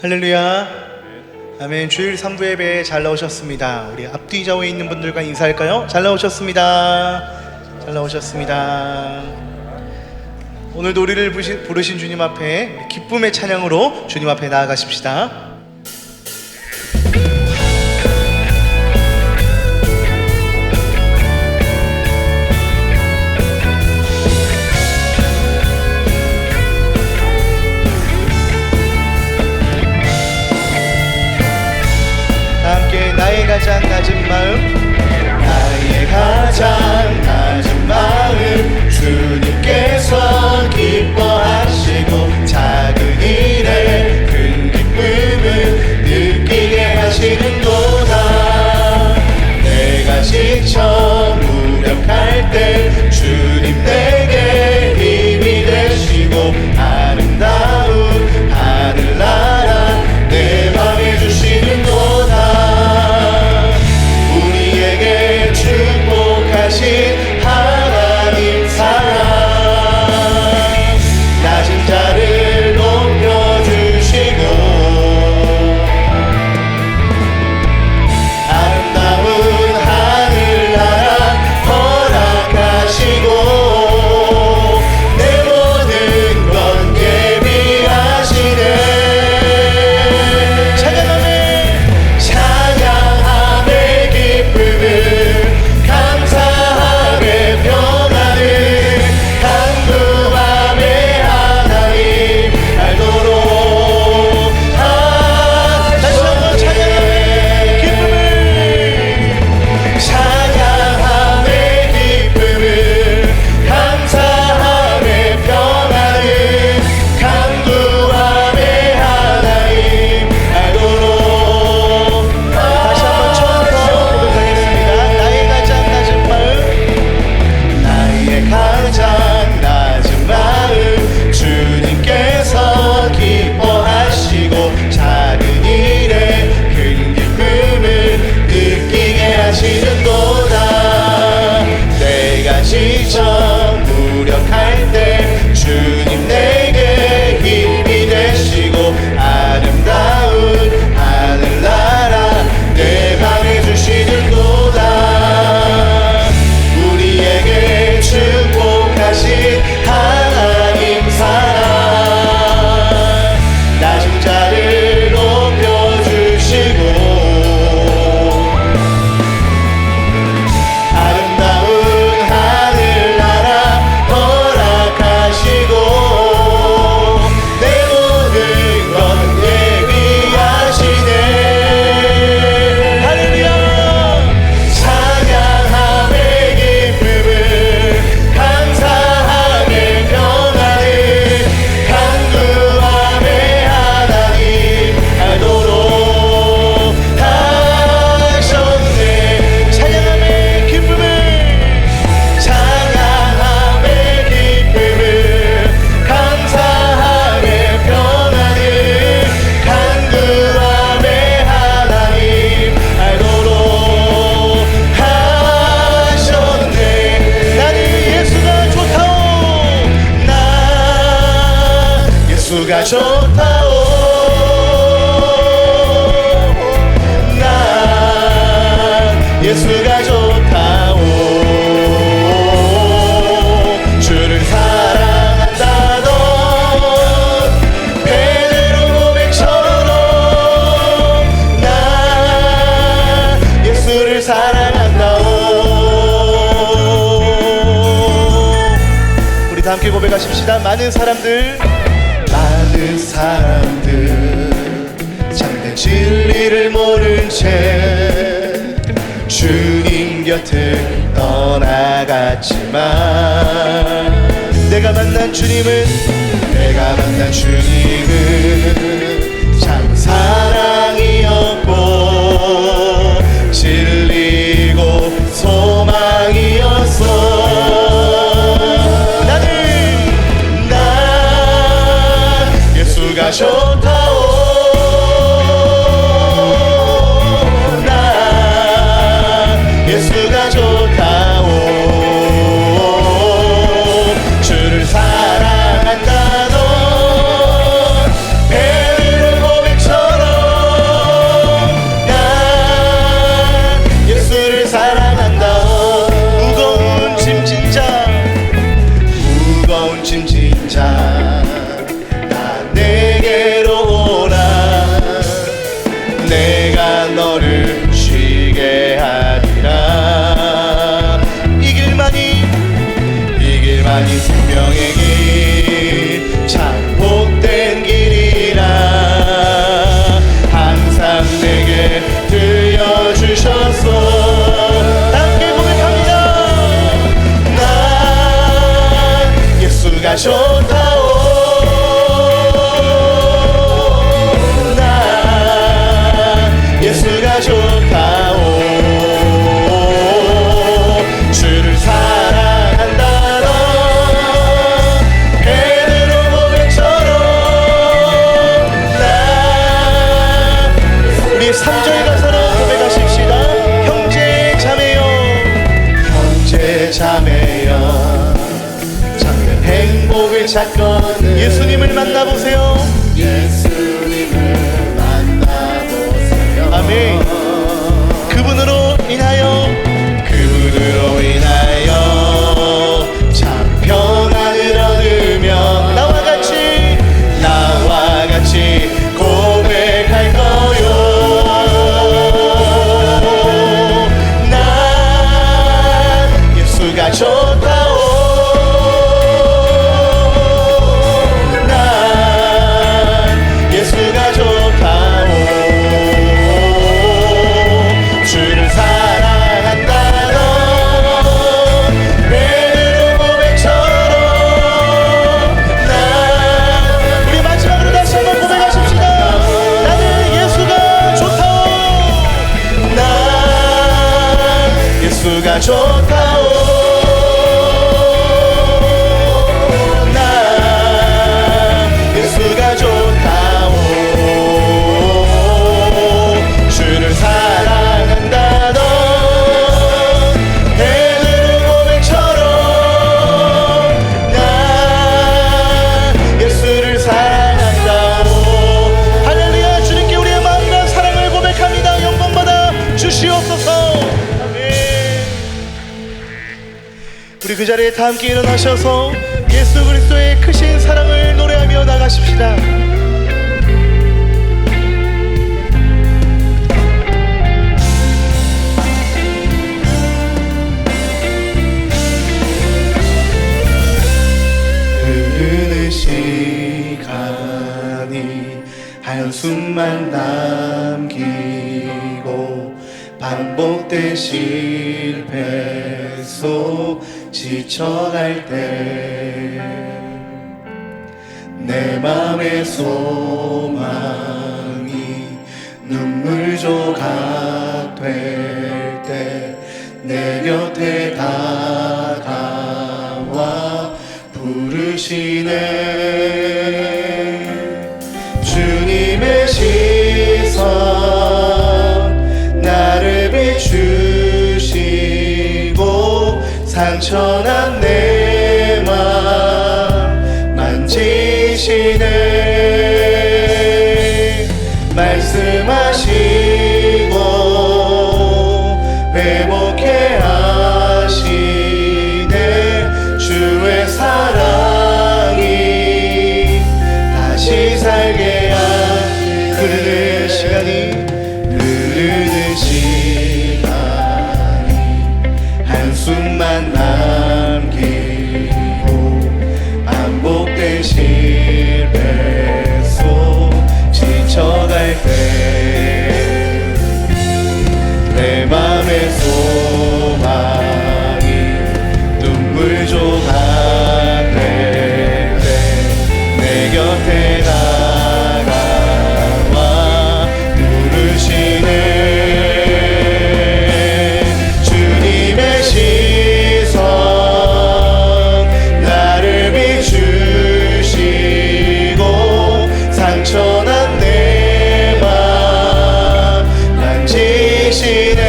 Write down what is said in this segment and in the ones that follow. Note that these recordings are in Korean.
할렐루야. 아멘. 주일 3부 예배에 잘 나오셨습니다. 우리 앞뒤 좌우에 있는 분들과 인사할까요? 잘 나오셨습니다. 잘 나오셨습니다. 오늘도 우리를 부르신 주님 앞에 기쁨의 찬양으로 주님 앞에 나아가십시다. 나의 가장 낮은 마음, 나의 가장 낮은 마음, 주님께서 기뻐하시고 작은 일에 큰 기쁨을 느끼게 하시는도다. 내가 지쳐 무력할 때 주님 내게 힘이 되시고 아름다운 하늘나라 내 맘에 주시는도다. 하나님 사랑, 낮은 자를 높여주시고 아름다운 하늘나라 허락하시고 내 모든 건 예비하시네. 찬양함의 기쁨을 무력할 때 주님 내게 힘이 되시고 아름다운 하늘나라 내 맘에 주시는도다. 우리에게 축복하신 하나님 사랑, 낮은 자를 높여주시고 예수가 좋다오. 난 예수가 좋다오. 주를 사랑한다던 베드로 고백처럼 난 예수를 사랑한다오. 우리 다 함께 고백하십시다. 많은 사람들 참된 진리를 모른 채 주님 곁을 떠나갔지만 내가 만난 주님은 참 사랑이었고 진리고 소망이었어. 예수가 좋다오. 난 예수가 좋다오. 주를 사랑한다던 베드로 고백처럼 예수님을 만나보세요. 아멘. 그분으로 인하여 참 평안을 얻으며 나와 같이 고백할 거요. 난 예수가 좋다오. 난 예수가 좋다오. 주를 사랑한다던 베드로 고백처럼 난 우리 마지막으로 다시 한번 고백하십시다. 나는 예수가 좋다오. 난 예수가 좋다오. 난 예수가 좋다오. 주를 사랑한다던 베드로 고백처럼 난 예수를 사랑한다오. 할렐루야. 주님께 우리의 마음과 사랑을 고백합니다. 영광받아 주시옵소서. 아멘. 우리 그 자리에 다 함께 일어나셔서 예수 그리스도의 크신 사랑을 노래하며 나가십시다. 흐르는 시간이 한숨만 남기고 반복된 실패 속 지쳐갈 때 내 맘의 소망이 눈물 조각 될 때 내 곁에 다가와 부르시네. 주님의 시선 나를 비추시고 상처난 내 맘 만지시네. 말씀하시고 회복해 하시네. 주의 사랑이 다시 살게 하시네. 흐르는 시간이 한숨만 남기고 반복된 실패 속 지쳐갈 때 내 맘의 소망이 눈물 조각 될 때 내 곁에 다가와 부르시네. 주님의 시선 나를 비추시고 상처난 내 맘 만지시네.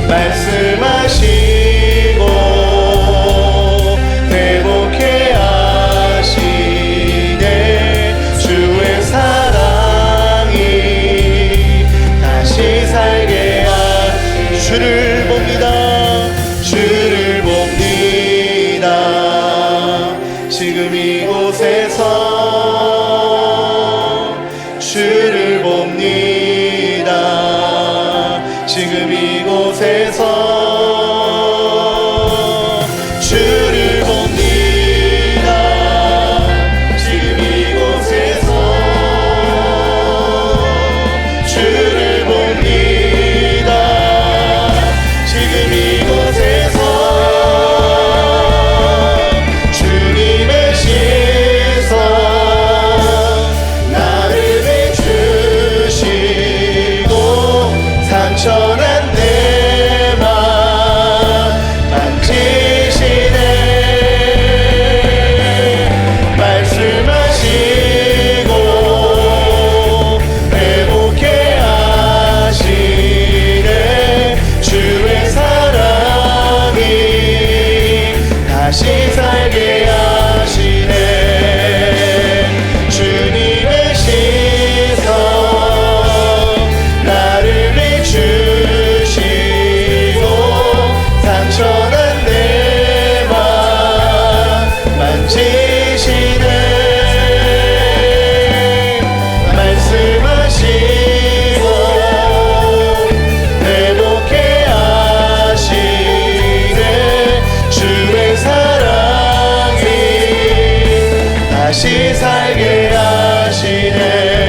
말씀하시고 회복해 하시네. 다시 살게 하시네.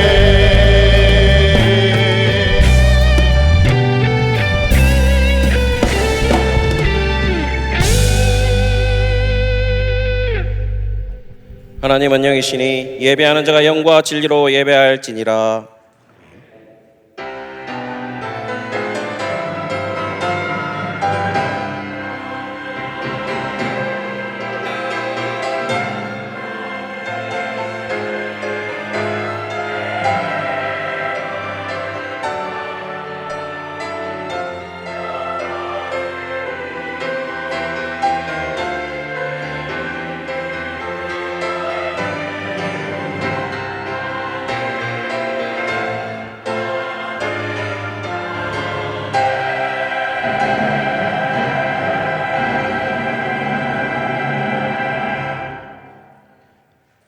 하나님은 영이시니 예배하는 자가 영과 진리로 예배할지니라.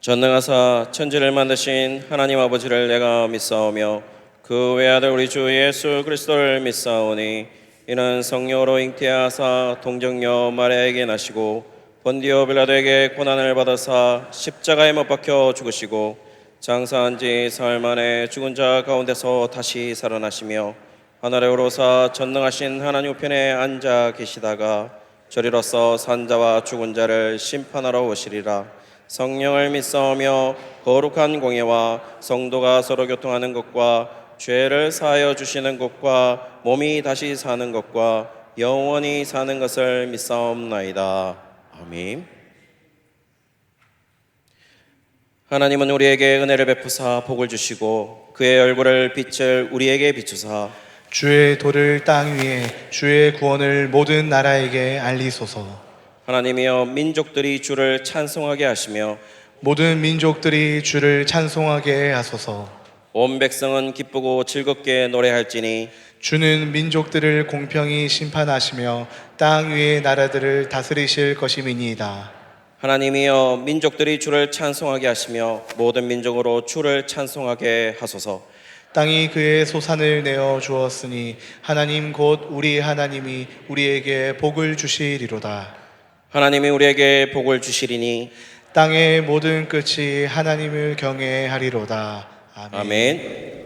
전능하사 천지를 만드신 하나님 아버지를 내가 믿사오며 그 외아들 우리 주 예수 그리스도를 믿사오니 이는 성령으로 잉태하사 동정녀 마리아에게 나시고 본디오 빌라도에게 고난을 받으사 십자가에 못 박혀 죽으시고 장사한 지 사흘 만에 죽은 자 가운데서 다시 살아나시며 하늘에 오르사 전능하신 하나님 우편에 앉아 계시다가 저리로서 산자와 죽은 자를 심판하러 오시리라. 성령을 믿사오며 거룩한 공예와 성도가 서로 교통하는 것과 죄를 사하여 주시는 것과 몸이 다시 사는 것과 영원히 사는 것을 믿사옵나이다. 아멘. 하나님은 우리에게 은혜를 베푸사 복을 주시고 그의 얼굴을 빛을 우리에게 비추사 주의 도를 땅 위에 주의 구원을 모든 나라에게 알리소서. 하나님이여 민족들이 주를 찬송하게 하시며 모든 민족들이 주를 찬송하게 하소서. 온 백성은 기쁘고 즐겁게 노래할지니 주는 민족들을 공평히 심판하시며 땅 위의 나라들을 다스리실 것임이니이다. 하나님이여 민족들이 주를 찬송하게 하시며 모든 민족으로 주를 찬송하게 하소서. 땅이 그의 소산을 내어 주었으니 하나님 곧 우리 하나님이 우리에게 복을 주시리로다. 하나님이 우리에게 복을 주시리니 땅의 모든 끝이 하나님을 경외하리로다. 아멘. 아멘.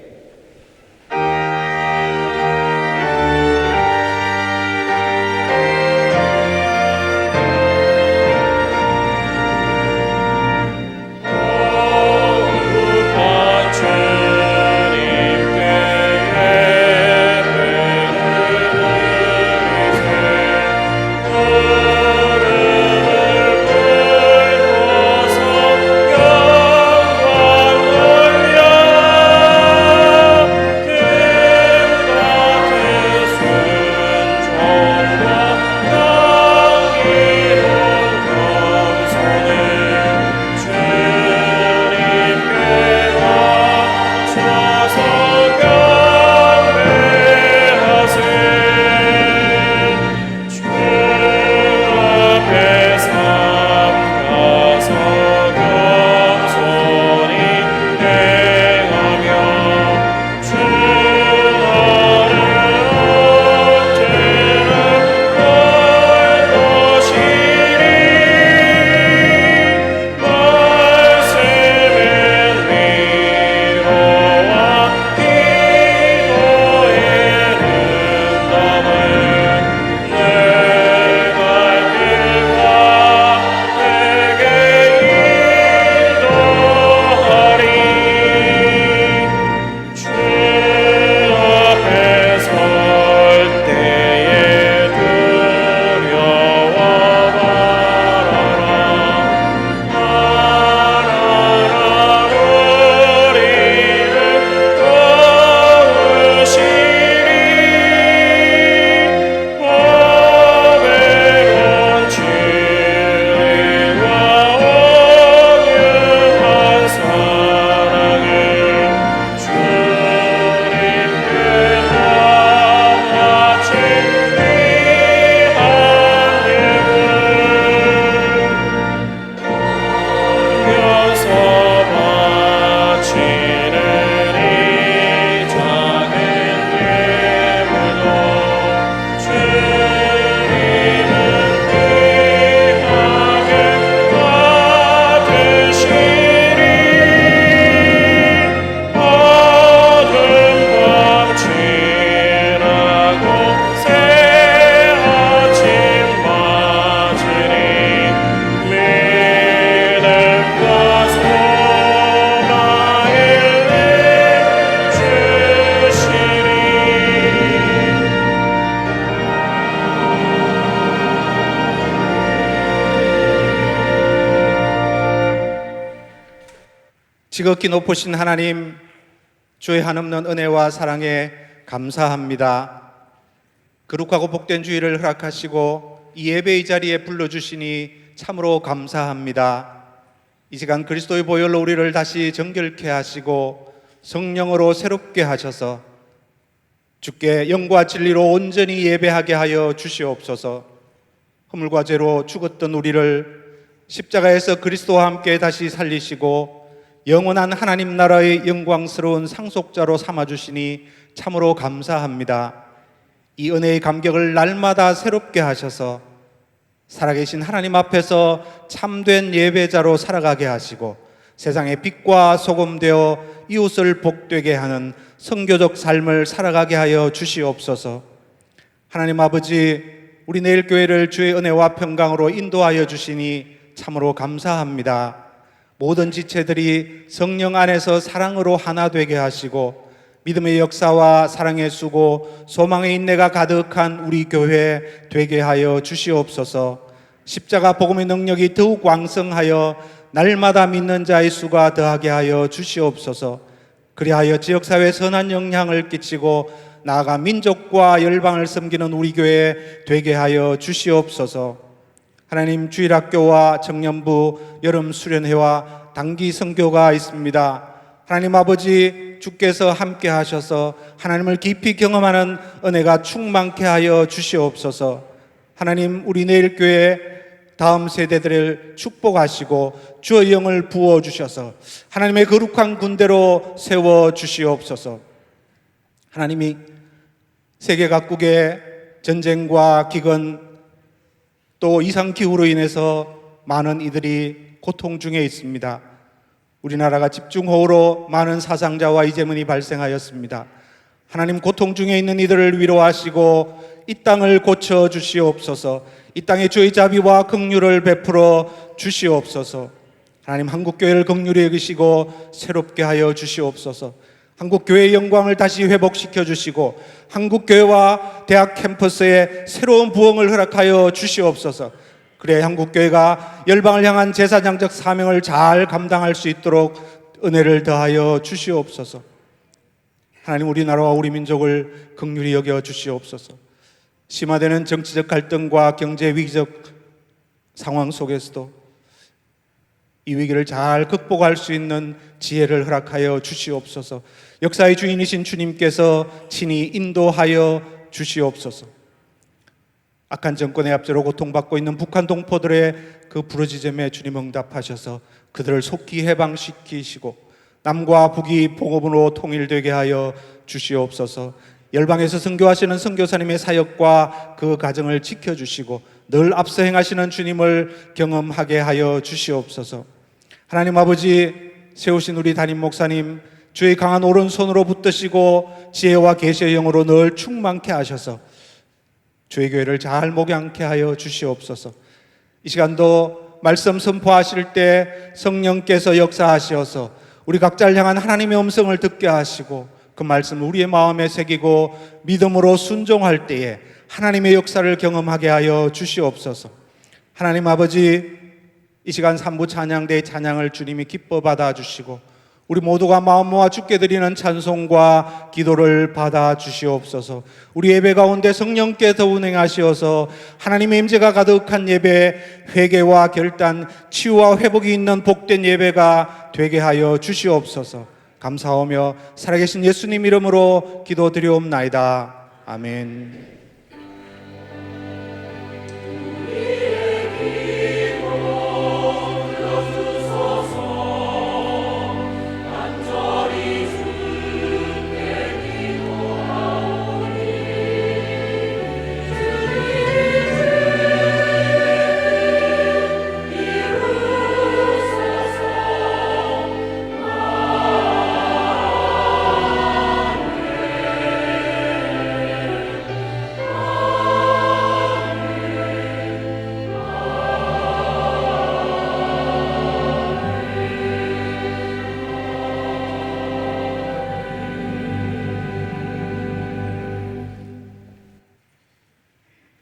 영광 돌려 지극히 높으신 하나님, 주의 한없는 은혜와 사랑에 감사합니다. 거룩하고 복된 주일을 허락하시고 이 예배의 자리에 불러주시니 참으로 감사합니다. 이 시간 그리스도의 보혈로 우리를 다시 정결케 하시고 성령으로 새롭게 하셔서 주께 영과 진리로 온전히 예배하게 하여 주시옵소서. 허물과 죄로 죽었던 우리를 십자가에서 그리스도와 함께 다시 살리시고 영원한 하나님 나라의 영광스러운 상속자로 삼아주시니 참으로 감사합니다. 이 은혜의 감격을 날마다 새롭게 하셔서 살아계신 하나님 앞에서 참된 예배자로 살아가게 하시고 세상의 빛과 소금 되어 이웃을 복되게 하는 선교적 삶을 살아가게 하여 주시옵소서. 하나님 아버지, 우리 내일교회를 주의 은혜와 평강으로 인도하여 주시니 참으로 감사합니다. 모든 지체들이 성령 안에서 사랑으로 하나 되게 하시고 믿음의 역사와 사랑의 수고, 소망의 인내가 가득한 우리 교회 되게 하여 주시옵소서. 십자가 복음의 능력이 더욱 왕성하여 날마다 믿는 자의 수가 더하게 하여 주시옵소서. 그리하여 지역사회에 선한 영향을 끼치고 나아가 민족과 열방을 섬기는 우리 교회 되게 하여 주시옵소서. 하나님, 주일학교와 청년부, 여름 수련회와 단기 선교가 있습니다. 하나님 아버지, 주께서 함께 하셔서 하나님을 깊이 경험하는 은혜가 충만케 하여 주시옵소서. 하나님, 우리 내일교회 다음 세대들을 축복하시고 주의 영을 부어주셔서 하나님의 거룩한 군대로 세워주시옵소서. 하나님이 세계 각국의 전쟁과 기근 또 이상기후로 인해서 많은 이들이 고통 중에 있습니다. 우리나라가 집중호우로 많은 사상자와 이재민이 발생하였습니다. 하나님, 고통 중에 있는 이들을 위로하시고 이 땅을 고쳐 주시옵소서. 이 땅에 주의 자비와 긍휼을 베풀어 주시옵소서. 하나님, 한국교회를 긍휼히 여기시고 새롭게 하여 주시옵소서. 한국교회의 영광을 다시 회복시켜 주시고 한국교회와 대학 캠퍼스에 새로운 부흥을 허락하여 주시옵소서. 그래 한국교회가 열방을 향한 제사장적 사명을 잘 감당할 수 있도록 은혜를 더하여 주시옵소서. 하나님, 우리나라와 우리 민족을 긍휼히 여겨 주시옵소서. 심화되는 정치적 갈등과 경제 위기적 상황 속에서도 이 위기를 잘 극복할 수 있는 지혜를 허락하여 주시옵소서. 역사의 주인이신 주님께서 친히 인도하여 주시옵소서. 악한 정권의 압제로 고통받고 있는 북한 동포들의 그 부르짖음에 주님 응답하셔서 그들을 속히 해방시키시고 남과 북이 복음으로 통일되게 하여 주시옵소서. 열방에서 선교하시는 선교사님의 사역과 그 가정을 지켜주시고 늘 앞서 행하시는 주님을 경험하게 하여 주시옵소서. 하나님 아버지, 세우신 우리 담임 목사님 주의 강한 오른손으로 붙드시고 지혜와 계시의 영으로 늘 충만케 하셔서 주의 교회를 잘 목양케 하여 주시옵소서. 이 시간도 말씀 선포하실 때 성령께서 역사하시어서 우리 각자를 향한 하나님의 음성을 듣게 하시고 그 말씀을 우리의 마음에 새기고 믿음으로 순종할 때에 하나님의 역사를 경험하게 하여 주시옵소서. 하나님 아버지, 이 시간 3부 찬양대의 찬양을 주님이 기뻐 받아주시고 우리 모두가 마음 모아 주께 드리는 찬송과 기도를 받아 주시옵소서. 우리 예배 가운데 성령께서 운행하시어서 하나님의 임재가 가득한 예배, 회개와 결단, 치유와 회복이 있는 복된 예배가 되게 하여 주시옵소서. 감사하며 살아계신 예수님 이름으로 기도드리옵나이다. 아멘.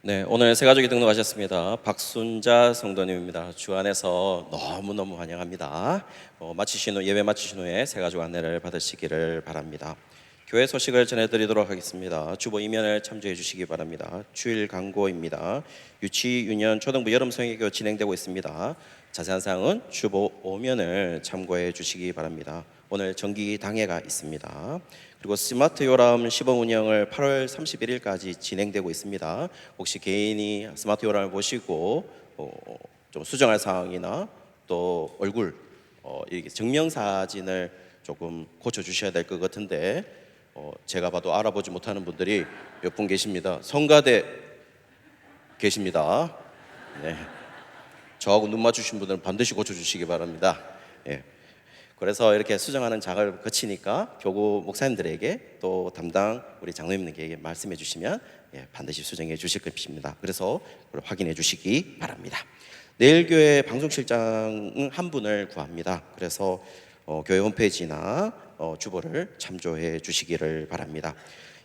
네, 오늘 새 가족이 등록하셨습니다. 박순자 성도님입니다. 주 안에서 너무너무 환영합니다. 예배 마치신 후에 새 가족 안내를 받으시기를 바랍니다. 교회 소식을 전해드리도록 하겠습니다. 주보 이면을 참조해 주시기 바랍니다. 주일 광고입니다. 유치, 유년, 초등부 여름 성회교 진행되고 있습니다. 자세한 사항은 주보 5면을 참고해 주시기 바랍니다. 오늘 정기 당회가 있습니다. 그리고 스마트 요람 시범 운영을 8월 31일까지 진행되고 있습니다. 혹시 개인이 스마트 요람을 보시고 좀 수정할 사항이나 또 얼굴 이렇게 증명사진을 조금 고쳐주셔야 될 것 같은데 제가 봐도 알아보지 못하는 분들이 몇 분 계십니다. 성가대 계십니다. 네. 저하고 눈 맞추신 분들은 반드시 고쳐주시기 바랍니다. 예. 그래서 이렇게 수정하는 작업을 거치니까 교구 목사님들에게 또 담당 우리 장로님들에게 말씀해 주시면 반드시 수정해 주실 것입니다. 그래서 확인해 주시기 바랍니다. 내일 교회 방송실장 한 분을 구합니다. 그래서 교회 홈페이지나 주보를 참조해 주시기를 바랍니다.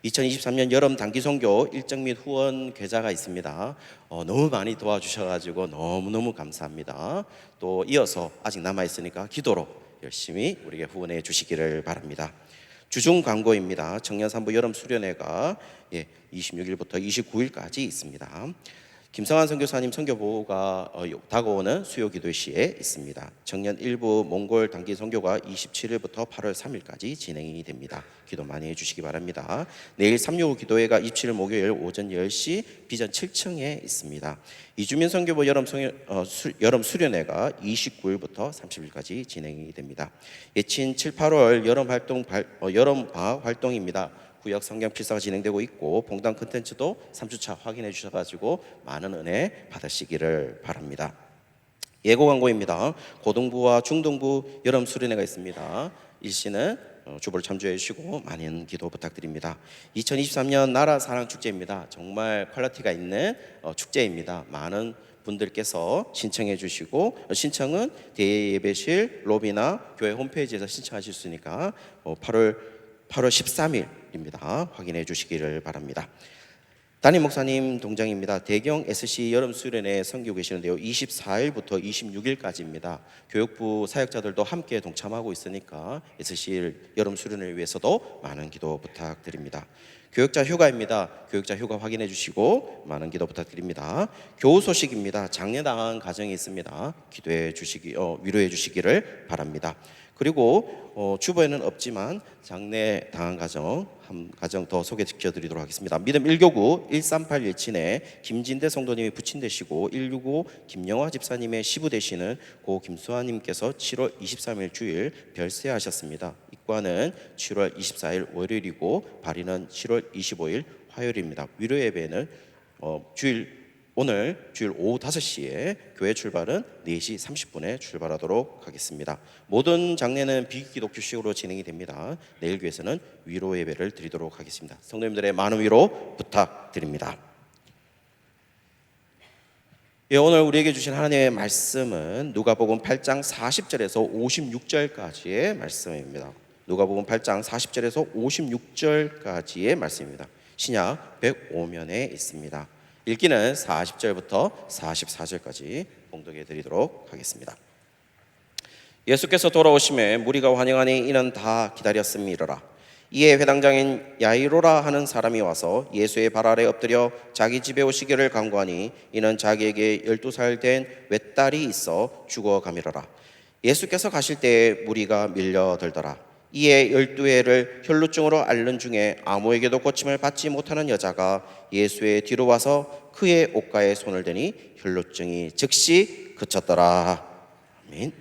2023년 여름 단기 선교 일정 및 후원 계좌가 있습니다. 너무 많이 도와주셔가지고 너무너무 감사합니다. 또 이어서 아직 남아있으니까 기도로 열심히 우리에게 후원해 주시기를 바랍니다. 주중 광고입니다. 청년 산부 여름 수련회가 26일부터 29일까지 있습니다. 김성환 선교사님 선교보호가 다가오는 수요 기도 시에 있습니다. 청년 일부 몽골 단기 선교가 27일부터 8월 3일까지 진행이 됩니다. 기도 많이 해주시기 바랍니다. 내일 365 기도회가 27일 목요일 오전 10시 비전 7층에 있습니다. 이주민 선교보 여름 수련회가 29일부터 30일까지 진행이 됩니다. 예친 7, 8월 여름 방학 활동입니다. 구역 성경 필사가 진행되고 있고 봉단 컨텐츠도 3주차 확인해 주셔가지고 많은 은혜 받으시기를 바랍니다. 예고 광고입니다. 고등부와 중등부 여름 수련회가 있습니다. 일시는 주보를 참조해 주시고 많은 기도 부탁드립니다. 2023년 나라 사랑 축제입니다. 정말 퀄리티가 있는 축제입니다. 많은 분들께서 신청해 주시고 신청은 대예배실 로비나 교회 홈페이지에서 신청하실 수 있으니까 8월 13일입니다. 확인해 주시기를 바랍니다. 담임 목사님 동장입니다. 대경 SC 여름 수련회 섬기고 계시는데요. 24일부터 26일까지입니다. 교육부 사역자들도 함께 동참하고 있으니까 SC 여름 수련회를 위해서도 많은 기도 부탁드립니다. 교육자 휴가입니다. 교육자 휴가 확인해 주시고 많은 기도 부탁드립니다. 교우 소식입니다. 장례당한 가정이 있습니다. 위로해 주시기를 바랍니다. 그리고 주보에는 없지만 장례 당한 가정 한 가정 더 소개시켜 드리도록 하겠습니다. 믿음 1교구 138 예친에 김진대 성도님이 부친 되시고 165 김영화 집사님의 시부 되시는 고 김수아님께서 7월 23일 주일 별세하셨습니다. 입관은 7월 24일 월요일이고 발인은 7월 25일 화요일입니다. 위로 예배는 오늘 주일 오후 5시에 교회 출발은 4시 30분에 출발하도록 하겠습니다. 모든 장례는 비기독교식으로 진행이 됩니다. 내일 교회에서는 위로 예배를 드리도록 하겠습니다. 성도님들의 많은 위로 부탁드립니다. 오늘 우리에게 주신 하나님의 말씀은 누가복음 8장 40절에서 56절까지의 말씀입니다. 누가복음 8장 40절에서 56절까지의 말씀입니다. 신약 105면에 있습니다. 읽기는 40절부터 44절까지 봉독해 드리도록 하겠습니다. 예수께서 돌아오심에 무리가 환영하니 이는 다 기다렸음이로라. 이에 회당장인 야이로라 하는 사람이 와서 예수의 발 아래 엎드려 자기 집에 오시기를 간구하니 이는 자기에게 12살 된 외딸이 있어 죽어가미로라. 예수께서 가실 때에 무리가 밀려들더라. 이에 12해를 혈루증으로 앓는 중에 아무에게도 고침을 받지 못하는 여자가 예수의 뒤로 와서 그의 옷가에 손을 대니 혈루증이 즉시 그쳤더라. 아멘.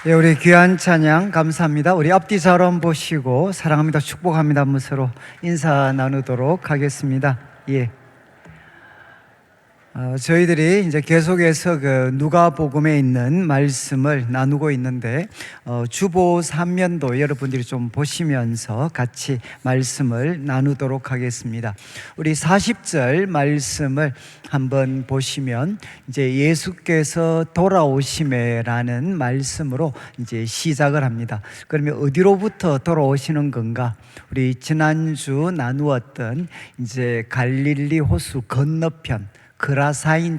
예, 우리 귀한 찬양 감사합니다. 우리 앞뒤 자론 보시고 사랑합니다, 축복합니다 하면서 인사 나누도록 하겠습니다. 예. 저희들이 이제 계속해서 그 누가복음에 있는 말씀을 나누고 있는데 주보 3면도 여러분들이 좀 보시면서 같이 말씀을 나누도록 하겠습니다. 우리 40절 말씀을 한번 보시면 이제 예수께서 돌아오심에라는 말씀으로 이제 시작을 합니다. 그러면 어디로부터 돌아오시는 건가? 우리 지난주 나누었던 이제 갈릴리 호수 건너편 그라사인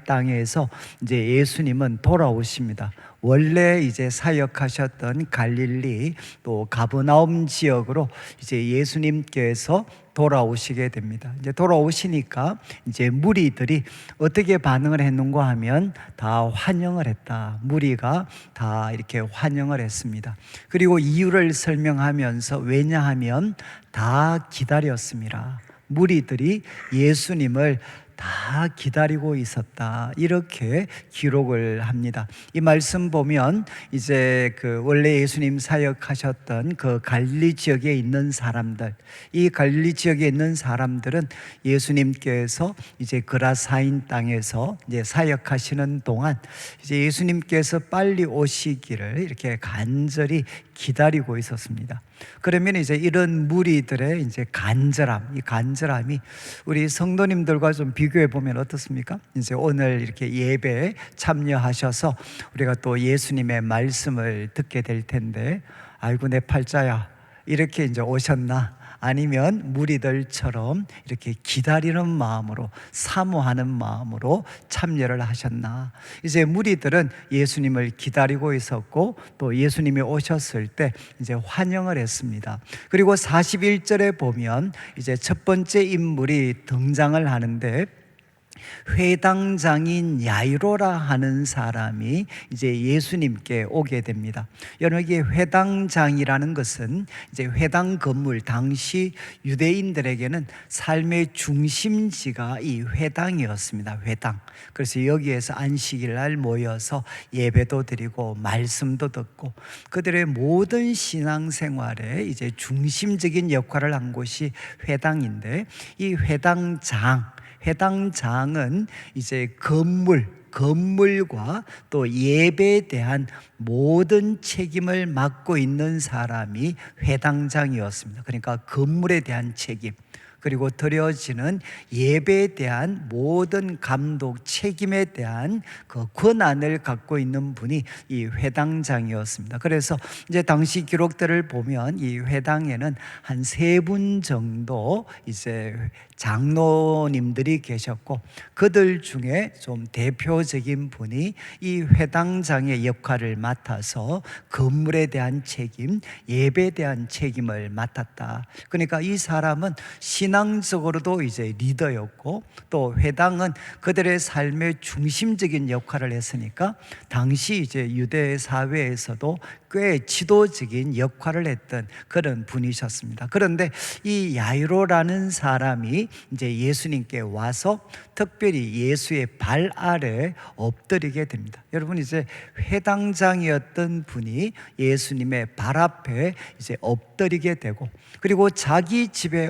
땅에서 이제 예수님은 돌아오십니다. 원래 이제 사역하셨던 갈릴리 또 가버나움 지역으로 이제 예수님께서 돌아오시게 됩니다. 이제 돌아오시니까 이제 무리들이 어떻게 반응을 했는가 하면 다 환영을 했다. 무리가 다 이렇게 환영을 했습니다. 그리고 이유를 설명하면서 왜냐하면 다 기다렸습니다. 무리들이 예수님을 다 기다리고 있었다, 이렇게 기록을 합니다. 이 말씀 보면 이제 그 원래 예수님 사역하셨던 그 갈릴리 지역에 있는 사람들, 이 갈릴리 지역에 있는 사람들은 예수님께서 이제 그라사인 땅에서 이제 사역하시는 동안 이제 예수님께서 빨리 오시기를 이렇게 간절히 기다리고 있었습니다. 그러면 이제 이런 무리들의 이제 이 간절함이 우리 성도님들과 좀 비교해 보면 어떻습니까? 이제 오늘 이렇게 예배에 참여하셔서 우리가 또 예수님의 말씀을 듣게 될 텐데, 아이고 내 팔자야, 이렇게 이제 오셨나? 아니면 무리들처럼 이렇게 기다리는 마음으로, 사모하는 마음으로 참여를 하셨나? 이제 무리들은 예수님을 기다리고 있었고 또 예수님이 오셨을 때 이제 환영을 했습니다. 그리고 41절에 보면 이제 첫 번째 인물이 등장을 하는데, 회당장인 야이로라 하는 사람이 이제 예수님께 오게 됩니다. 여러분, 이게 회당장이라는 것은 이제 회당 건물, 당시 유대인들에게는 삶의 중심지가 이 회당이었습니다. 회당. 그래서 여기에서 안식일 날 모여서 예배도 드리고 말씀도 듣고 그들의 모든 신앙생활에 이제 중심적인 역할을 한 곳이 회당인데, 이 회당장은 이제 건물과 또 예배에 대한 모든 책임을 맡고 있는 사람이 회당장이었습니다. 그러니까 건물에 대한 책임, 그리고 드려지는 예배에 대한 모든 감독, 책임에 대한 그 권한을 갖고 있는 분이 이 회당장이었습니다. 그래서 이제 당시 기록들을 보면 이 회당에는 한 3분 정도 이제 장로님들이 계셨고, 그들 중에 좀 대표적인 분이 이 회당장의 역할을 맡아서 건물에 대한 책임, 예배에 대한 책임을 맡았다. 그러니까 이 사람은 신앙적으로도 이제 리더였고, 또 회당은 그들의 삶의 중심적인 역할을 했으니까 당시 이제 유대 사회에서도 꽤 지도적인 역할을 했던 그런 분이셨습니다. 그런데 이 야이로라는 사람이 이제 예수님께 와서 특별히 예수의 발 아래 엎드리게 됩니다. 여러분, 이제 회당장이었던 분이 예수님의 발 앞에 이제 엎드리게 되고, 그리고 자기 집에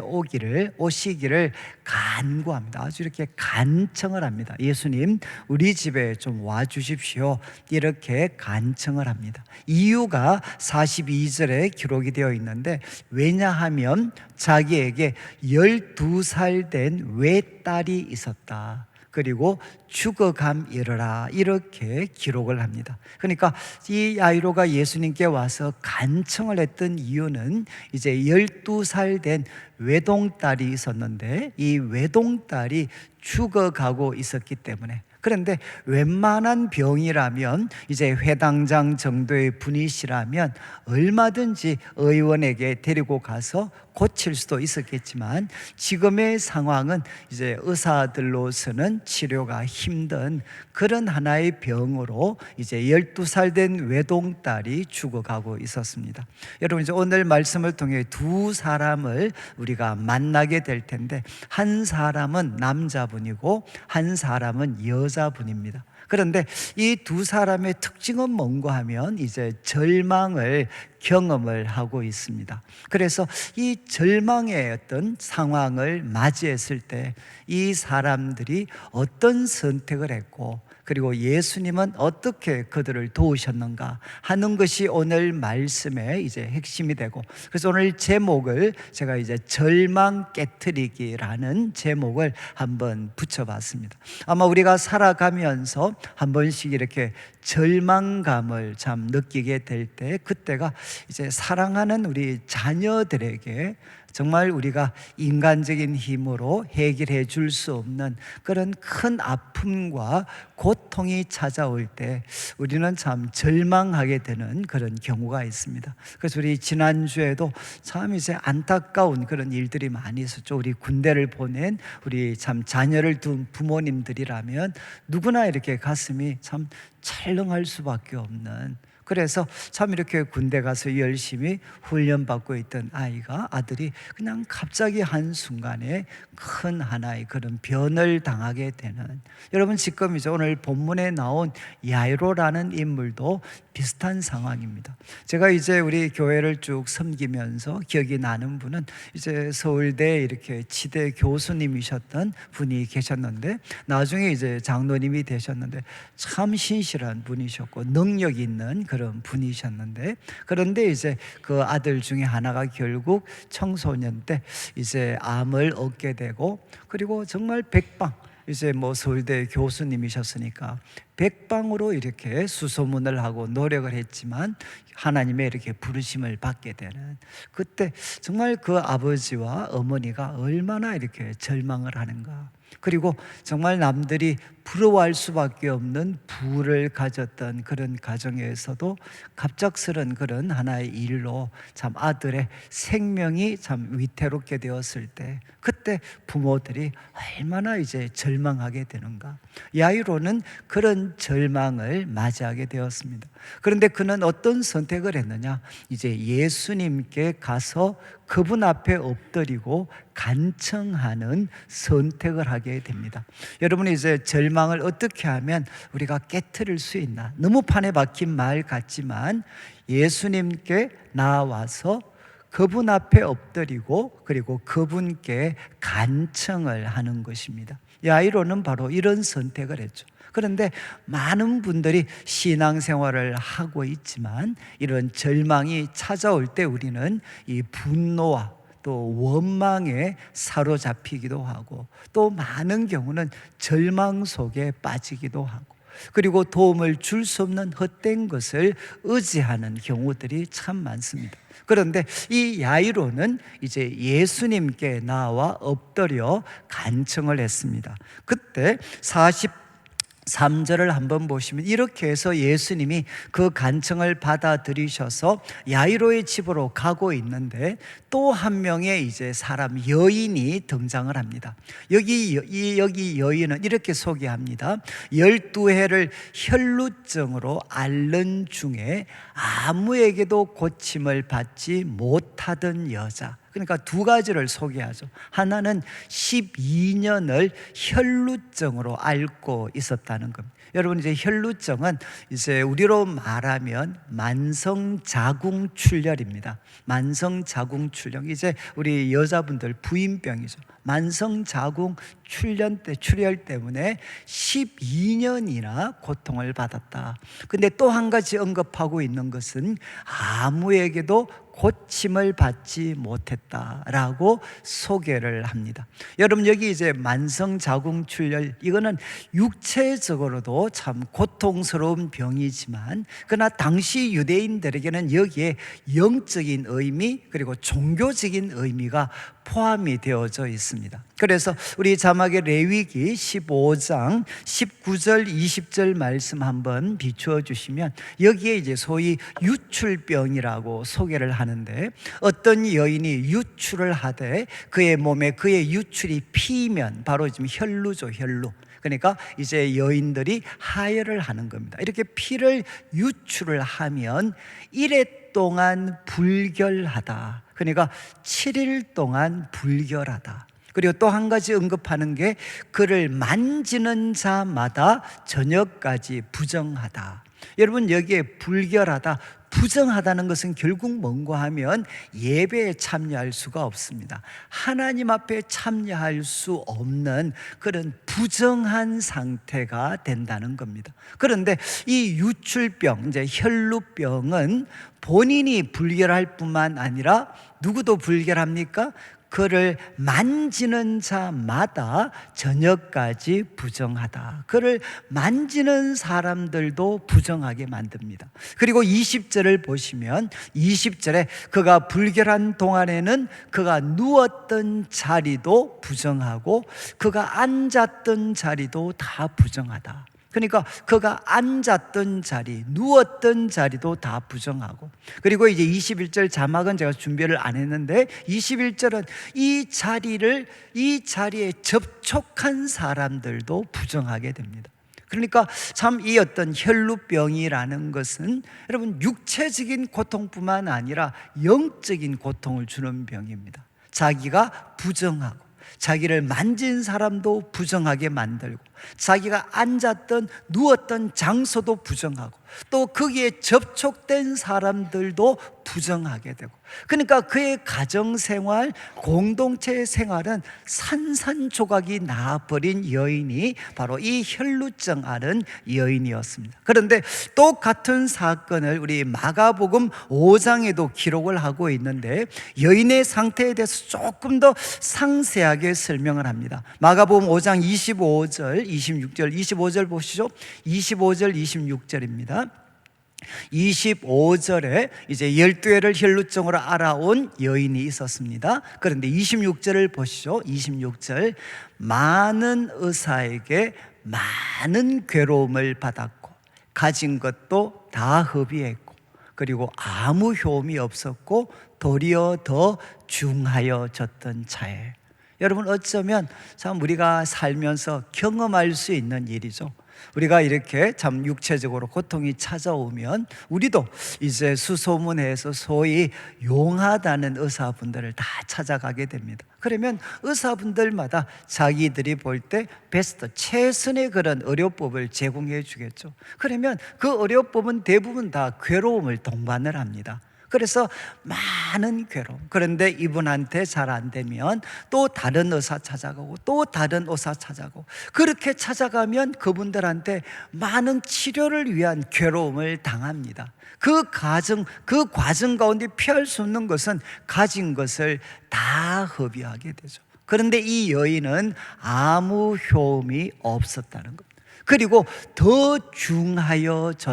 오시기를 간구합니다. 아주 이렇게 간청을 합니다. 예수님, 우리 집에 좀 와 주십시오, 이렇게 간청을 합니다. 이유가 42절에 기록이 되어 있는데, 왜냐하면 자기에게 12살 된 외딸이 있었다. 그리고 죽어감이르라, 이렇게 기록을 합니다. 그러니까 이 야이로가 예수님께 와서 간청을 했던 이유는 이제 12살 된 외동딸이 있었는데, 이 외동딸이 죽어가고 있었기 때문에. 그런데 웬만한 병이라면 이제 회당장 정도의 분이시라면 얼마든지 의원에게 데리고 가서 고칠 수도 있었겠지만, 지금의 상황은 이제 의사들로서는 치료가 힘든 그런 하나의 병으로 이제 12살 된 외동딸이 죽어가고 있었습니다. 여러분, 이제 오늘 말씀을 통해 두 사람을 우리가 만나게 될 텐데, 한 사람은 남자분이고 한 사람은 여자분입니다. 그런데 이 두 사람의 특징은 뭔가 하면 이제 절망을 경험을 하고 있습니다. 그래서 이 절망의 어떤 상황을 맞이했을 때 이 사람들이 어떤 선택을 했고, 그리고 예수님은 어떻게 그들을 도우셨는가 하는 것이 오늘 말씀의 이제 핵심이 되고, 그래서 오늘 제목을 제가 이제 절망 깨트리기라는 제목을 한번 붙여봤습니다. 아마 우리가 살아가면서 한 번씩 이렇게 절망감을 참 느끼게 될 때, 그때가 이제 사랑하는 우리 자녀들에게 정말 우리가 인간적인 힘으로 해결해 줄 수 없는 그런 큰 아픔과 고통이 찾아올 때 우리는 참 절망하게 되는 그런 경우가 있습니다. 그래서 우리 지난주에도 참 이제 안타까운 그런 일들이 많이 있었죠. 우리 군대를 보낸 우리 참 자녀를 둔 부모님들이라면 누구나 이렇게 가슴이 참 찰렁할 수밖에 없는, 그래서 참 이렇게 군대 가서 열심히 훈련받고 있던 아들이 그냥 갑자기 한순간에 큰 하나의 그런 변을 당하게 되는, 여러분 지금 이제 오늘 본문에 나온 야이로라는 인물도 비슷한 상황입니다. 제가 이제 우리 교회를 쭉 섬기면서 기억이 나는 분은 이제 서울대 이렇게 치대 교수님이셨던 분이 계셨는데, 나중에 이제 장로님이 되셨는데 참 신실한 분이셨고 능력 있는 그런 분이셨는데, 그런데 이제 그 아들 중에 하나가 결국 청소년 때 이제 암을 얻게 되고, 그리고 정말 백방, 이제 뭐 서울대 교수님이셨으니까 백방으로 이렇게 수소문을 하고 노력을 했지만 하나님의 이렇게 부르심을 받게 되는, 그때 정말 그 아버지와 어머니가 얼마나 이렇게 절망을 하는가. 그리고 정말 남들이 부러워할 수밖에 없는 부를 가졌던 그런 가정에서도 갑작스런 그런 하나의 일로 참 아들의 생명이 참 위태롭게 되었을 때, 그때 부모들이 얼마나 이제 절망하게 되는가. 야이로는 그런 절망을 맞이하게 되었습니다. 그런데 그는 어떤 선택을 했느냐? 이제 예수님께 가서 그분 앞에 엎드리고 간청하는 선택을 하게 됩니다. 여러분, 이제 절망을 어떻게 하면 우리가 깨트릴 수 있나? 너무 판에 박힌 말 같지만 예수님께 나와서 그분 앞에 엎드리고 그리고 그분께 간청을 하는 것입니다. 야이로는 바로 이런 선택을 했죠. 그런데 많은 분들이 신앙생활을 하고 있지만 이런 절망이 찾아올 때 우리는 이 분노와 또 원망에 사로잡히기도 하고, 또 많은 경우는 절망 속에 빠지기도 하고, 그리고 도움을 줄 수 없는 헛된 것을 의지하는 경우들이 참 많습니다. 그런데 이 야이로는 이제 예수님께 나와 엎드려 간청을 했습니다. 그때 43절을 한번 보시면 이렇게 해서 예수님이 그 간청을 받아들이셔서 야이로의 집으로 가고 있는데 또 한 명의 이제 사람, 여인이 등장을 합니다. 여기 여인은 이렇게 소개합니다. 12해를 혈루증으로 앓는 중에 아무에게도 고침을 받지 못하던 여자. 그러니까 두 가지를 소개하죠. 하나는 12년을 혈루증으로 앓고 있었다는 겁니다. 여러분, 이제 혈루증은 이제 우리로 말하면 만성자궁출혈입니다. 만성자궁출혈, 이제 우리 여자분들 부인병이죠. 만성자궁출혈 때문에 12년이나 고통을 받았다. 근데 또 한 가지 언급하고 있는 것은 아무에게도 고침을 받지 못했다라고 소개를 합니다. 여러분, 여기 이제 만성자궁출혈, 이거는 육체적으로도 참 고통스러운 병이지만 그러나 당시 유대인들에게는 여기에 영적인 의미 그리고 종교적인 의미가 포함이 되어져 있습니다. 그래서 우리 자막의 레위기 15장 19절 20절 말씀 한번 비추어 주시면 여기에 이제 소위 유출병이라고 소개를 하는데, 어떤 여인이 유출을 하되 그의 몸에 그의 유출이 피면 바로 지금 혈루죠, 혈루. 그러니까 이제 여인들이 하혈을 하는 겁니다. 이렇게 피를 유출을 하면 1회 동안 불결하다. 그러니까 7일 동안 불결하다. 그리고 또 한 가지 언급하는 게 그를 만지는 자마다 저녁까지 부정하다. 여러분, 여기에 불결하다, 부정하다는 것은 결국 뭔가 하면 예배에 참여할 수가 없습니다. 하나님 앞에 참여할 수 없는 그런 부정한 상태가 된다는 겁니다. 그런데 이 유출병, 이제 혈루병은 본인이 불결할 뿐만 아니라 누구도 불결합니까? 그를 만지는 자마다 저녁까지 부정하다. 그를 만지는 사람들도 부정하게 만듭니다. 그리고 20절을 보시면 20절에 그가 불결한 동안에는 그가 누웠던 자리도 부정하고 그가 앉았던 자리도 다 부정하다. 그러니까 그가 앉았던 자리, 누웠던 자리도 다 부정하고, 그리고 이제 21절 자막은 제가 준비를 안 했는데 21절은 이 자리에 접촉한 사람들도 부정하게 됩니다. 그러니까 참 이 어떤 혈루병이라는 것은 여러분 육체적인 고통뿐만 아니라 영적인 고통을 주는 병입니다. 자기가 부정하고 자기를 만진 사람도 부정하게 만들고 자기가 앉았던 누웠던 장소도 부정하고 또 거기에 접촉된 사람들도 부정하게 되고, 그러니까 그의 가정생활, 공동체 생활은 산산조각이 나버린 여인이 바로 이 혈루증 앓은 여인이었습니다. 그런데 똑같은 사건을 우리 마가복음 5장에도 기록을 하고 있는데 여인의 상태에 대해서 조금 더 상세하게 설명을 합니다. 마가복음 5장 25절 26절 25절 보시죠. 25절 26절입니다. 25절에 이제 12회를 혈루증으로 알아온 여인이 있었습니다. 그런데 26절을 보시죠. 26절, 많은 의사에게 많은 괴로움을 받았고 가진 것도 다 허비했고 그리고 아무 효험이 없었고 도리어 더 중하여졌던 차에. 여러분, 어쩌면 참 우리가 살면서 경험할 수 있는 일이죠. 우리가 이렇게 참 육체적으로 고통이 찾아오면 우리도 이제 수소문해서 소위 용하다는 의사분들을 다 찾아가게 됩니다. 그러면 의사분들마다 자기들이 볼 때 베스트, 최선의 그런 의료법을 제공해 주겠죠. 그러면 그 의료법은 대부분 다 괴로움을 동반을 합니다. 그래서 많은 괴로움. 그런데 이분한테 잘 안 되면 또 다른 의사 찾아가고 또 다른 의사 찾아가고, 그렇게 찾아가면 그분들한테 많은 치료를 위한 괴로움을 당합니다. 그 과정 가운데 피할 수 없는 것은 가진 것을 다 허비하게 되죠. 그런데 이 여인은 아무 효험이 없었다는 겁니다. 그리고 더 중하여졌다라고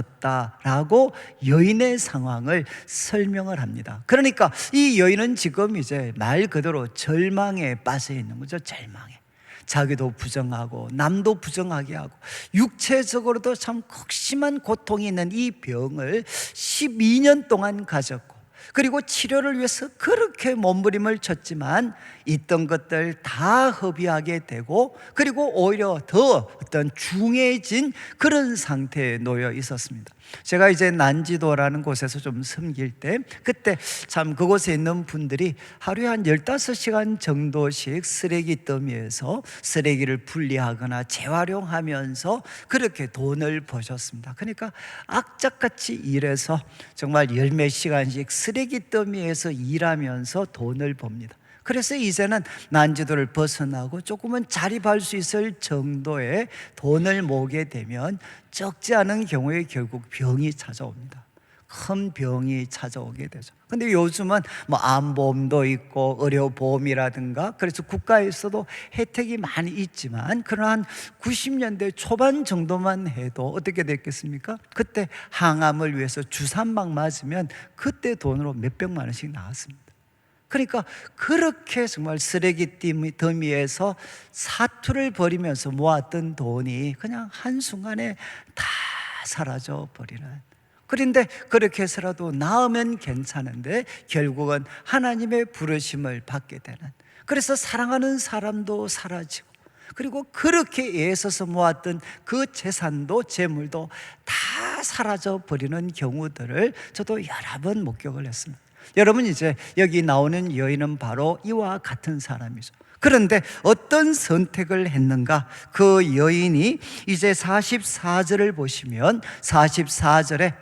여인의 상황을 설명을 합니다. 그러니까 이 여인은 지금 이제 말 그대로 절망에 빠져 있는 거죠. 절망에. 자기도 부정하고 남도 부정하게 하고 육체적으로도 참 극심한 고통이 있는 이 병을 12년 동안 가졌고, 그리고 치료를 위해서 그렇게 몸부림을 쳤지만 있던 것들 다 허비하게 되고, 그리고 오히려 더 어떤 중해진 그런 상태에 놓여 있었습니다. 제가 이제 난지도라는 곳에서 좀 섬길 때 그때 참 그곳에 있는 분들이 하루에 한 15시간 정도씩 쓰레기 더미에서 쓰레기를 분리하거나 재활용하면서 그렇게 돈을 버셨습니다. 그러니까 악착같이 일해서 정말 10몇 시간씩 쓰레기 더미에서 일하면서 돈을 법니다. 그래서 이제는 난지도를 벗어나고 조금은 자립할 수 있을 정도의 돈을 모으게 되면 적지 않은 경우에 결국 병이 찾아옵니다. 큰 병이 찾아오게 되죠. 근데 요즘은 뭐 암보험도 있고 의료보험이라든가, 그래서 국가에서도 혜택이 많이 있지만, 그러나 한 90년대 초반 정도만 해도 어떻게 됐겠습니까? 그때 항암을 위해서 주사막 맞으면 그때 돈으로 몇백만 원씩 나왔습니다. 그러니까 그렇게 정말 쓰레기 더미에서 사투를 벌이면서 모았던 돈이 그냥 한순간에 다 사라져 버리는. 그런데 그렇게 해서라도 나으면 괜찮은데 결국은 하나님의 부르심을 받게 되는, 그래서 사랑하는 사람도 사라지고, 그리고 그렇게 애써서 모았던 그 재산도 재물도 다 사라져 버리는 경우들을 저도 여러 번 목격을 했습니다. 여러분, 이제 여기 나오는 여인은 바로 이와 같은 사람이죠. 그런데 어떤 선택을 했는가? 그 여인이 이제 44절을 보시면 44절에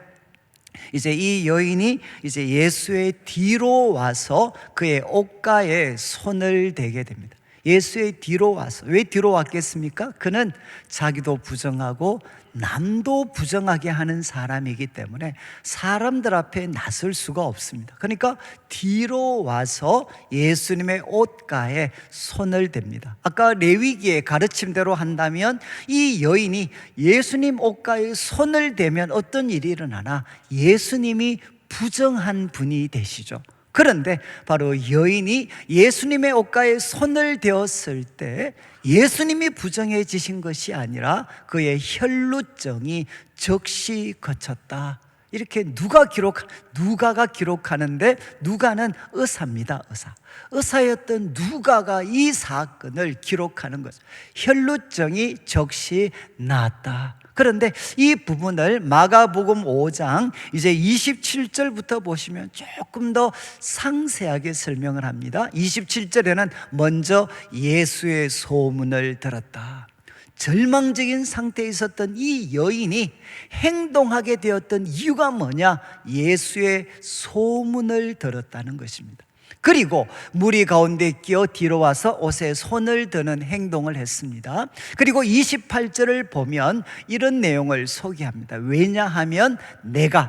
이제 이 여인이 이제 예수의 뒤로 와서 그의 옷가에 손을 대게 됩니다. 예수의 뒤로 와서. 왜 뒤로 왔겠습니까? 그는 자기도 부정하고 남도 부정하게 하는 사람이기 때문에 사람들 앞에 나설 수가 없습니다. 그러니까 뒤로 와서 예수님의 옷가에 손을 댑니다. 아까 레위기의 가르침대로 한다면 이 여인이 예수님 옷가에 손을 대면 어떤 일이 일어나나? 예수님이 부정한 분이 되시죠. 그런데 바로 여인이 예수님의 옷가에 손을 대었을 때 예수님이 부정해지신 것이 아니라 그의 혈루증이 즉시 거쳤다. 이렇게 누가가 기록하는데, 누가는 의사입니다. 의사였던 누가가 이 사건을 기록하는 거죠. 혈루증이 즉시 나았다. 그런데 이 부분을 마가복음 5장 이제 27절부터 보시면 조금 더 상세하게 설명을 합니다. 27절에는 먼저 예수의 소문을 들었다. 절망적인 상태에 있었던 이 여인이 행동하게 되었던 이유가 뭐냐? 예수의 소문을 들었다는 것입니다. 그리고 무리 가운데 끼어 뒤로 와서 옷에 손을 드는 행동을 했습니다. 그리고 28절을 보면 이런 내용을 소개합니다. 왜냐하면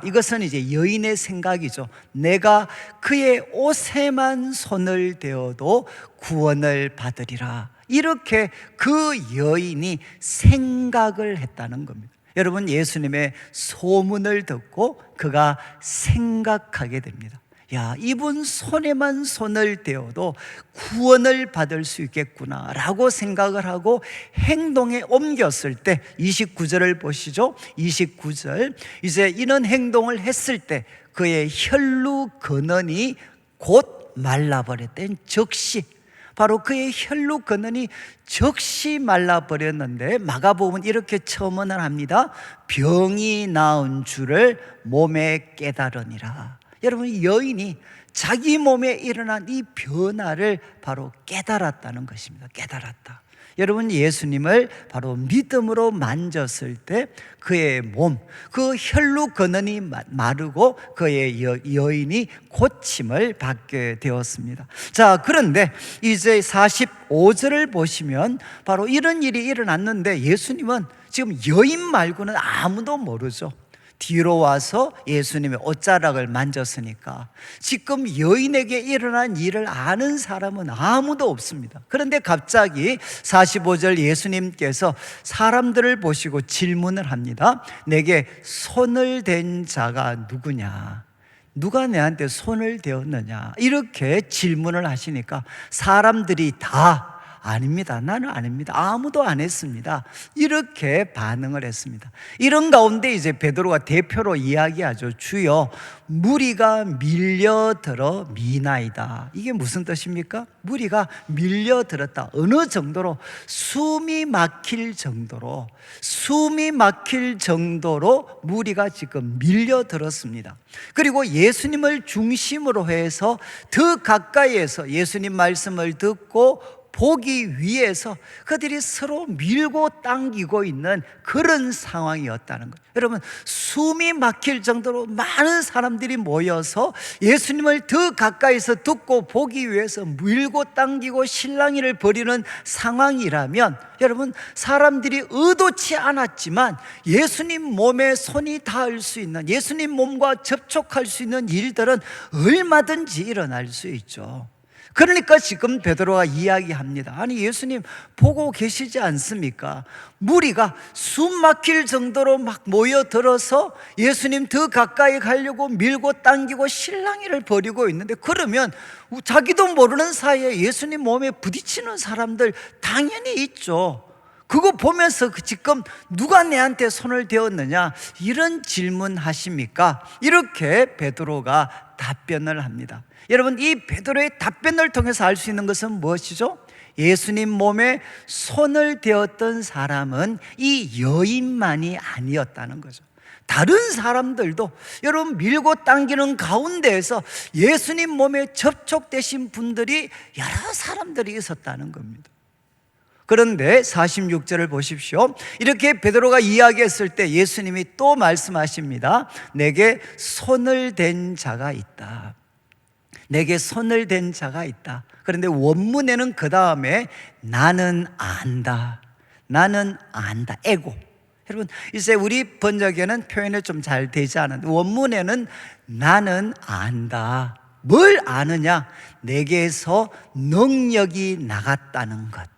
이것은 이제 여인의 생각이죠. 내가 그의 옷에만 손을 대어도 구원을 받으리라. 이렇게 그 여인이 생각을 했다는 겁니다. 여러분, 예수님의 소문을 듣고 그가 생각하게 됩니다. 야, 이분 손에만 손을 대어도 구원을 받을 수 있겠구나 라고 생각을 하고 행동에 옮겼을 때 29절을 보시죠. 29절, 이제 이런 행동을 했을 때 그의 혈루 근원이 곧 말라버렸던 즉시, 바로 그의 혈루 근원이 즉시 말라버렸는데 마가복음은 이렇게 첨언을 합니다. 병이 나은 줄을 몸에 깨달으니라. 여러분, 여인이 자기 몸에 일어난 이 변화를 바로 깨달았다는 것입니다. 깨달았다. 여러분, 예수님을 바로 믿음으로 만졌을 때 그의 몸, 그 혈루 근원이 마르고 그의 여인이 고침을 받게 되었습니다. 자, 그런데 이제 45절을 보시면 바로 이런 일이 일어났는데 예수님은 지금 여인 말고는 아무도 모르죠. 뒤로 와서 예수님의 옷자락을 만졌으니까 지금 여인에게 일어난 일을 아는 사람은 아무도 없습니다. 그런데 갑자기 45절 예수님께서 사람들을 보시고 질문을 합니다. 내게 손을 댄 자가 누구냐? 누가 내한테 손을 대었느냐? 이렇게 질문을 하시니까 사람들이 다 아닙니다. 나는 아닙니다. 아무도 안 했습니다. 이렇게 반응을 했습니다. 이런 가운데 이제 베드로가 대표로 이야기하죠. 주여, 무리가 밀려들어 미나이다. 이게 무슨 뜻입니까? 무리가 밀려들었다. 어느 정도로? 숨이 막힐 정도로 무리가 지금 밀려들었습니다. 그리고 예수님을 중심으로 해서 더 가까이에서 예수님 말씀을 듣고 보기 위해서 그들이 서로 밀고 당기고 있는 그런 상황이었다는 거예요. 여러분, 숨이 막힐 정도로 많은 사람들이 모여서 예수님을 더 가까이서 듣고 보기 위해서 밀고 당기고 실랑이를 벌이는 상황이라면, 여러분, 사람들이 의도치 않았지만 예수님 몸에 손이 닿을 수 있는, 예수님 몸과 접촉할 수 있는 일들은 얼마든지 일어날 수 있죠. 그러니까 지금 베드로가 이야기합니다. 아니, 예수님 보고 계시지 않습니까? 무리가 숨 막힐 정도로 막 모여들어서 예수님 더 가까이 가려고 밀고 당기고 실랑이를 벌이고 있는데, 그러면 자기도 모르는 사이에 예수님 몸에 부딪히는 사람들 당연히 있죠. 그거 보면서 지금 누가 내한테 손을 대었느냐, 이런 질문 하십니까? 이렇게 베드로가 답변을 합니다. 여러분, 이 베드로의 답변을 통해서 알 수 있는 것은 무엇이죠? 예수님 몸에 손을 대었던 사람은 이 여인만이 아니었다는 거죠. 다른 사람들도 여러분 밀고 당기는 가운데에서 예수님 몸에 접촉되신 분들이 여러 사람들이 있었다는 겁니다. 그런데 46절을 보십시오. 이렇게 베드로가 이야기했을 때 예수님이 또 말씀하십니다. 내게 손을 댄 자가 있다. 내게 손을 댄 자가 있다. 그런데 원문에는 그 다음에 나는 안다. 나는 안다. 에고. 여러분, 이제 우리 번역에는 표현이 좀 잘 되지 않은데 원문에는 나는 안다. 뭘 아느냐? 내게서 능력이 나갔다는 것.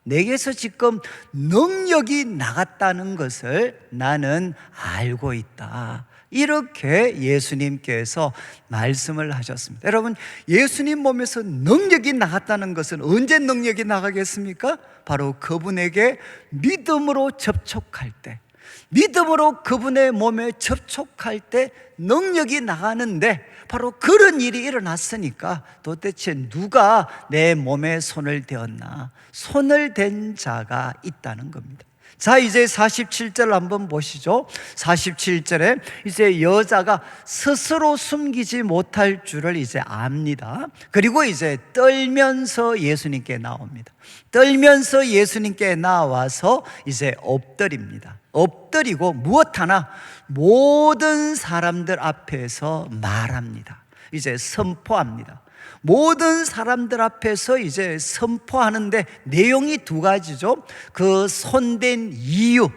내게서 지금 능력이 나갔다는 것을 나는 알고 있다. 이렇게 예수님께서 말씀을 하셨습니다. 여러분, 예수님 몸에서 능력이 나갔다는 것은 언제 능력이 나가겠습니까? 바로 그분에게 믿음으로 접촉할 때, 믿음으로 그분의 몸에 접촉할 때 능력이 나가는데, 바로 그런 일이 일어났으니까 도대체 누가 내 몸에 손을 대었나? 손을 댄 자가 있다는 겁니다. 자, 이제 47절 한번 보시죠. 47절에 이제 여자가 스스로 숨기지 못할 줄을 이제 압니다. 그리고 이제 떨면서 예수님께 나옵니다. 떨면서 예수님께 나와서 이제 엎드립니다. 엎드리고 무엇 하나 모든 사람들 앞에서 말합니다. 이제 선포합니다. 모든 사람들 앞에서 이제 선포하는데 내용이 두 가지죠. 그 손댄 이유,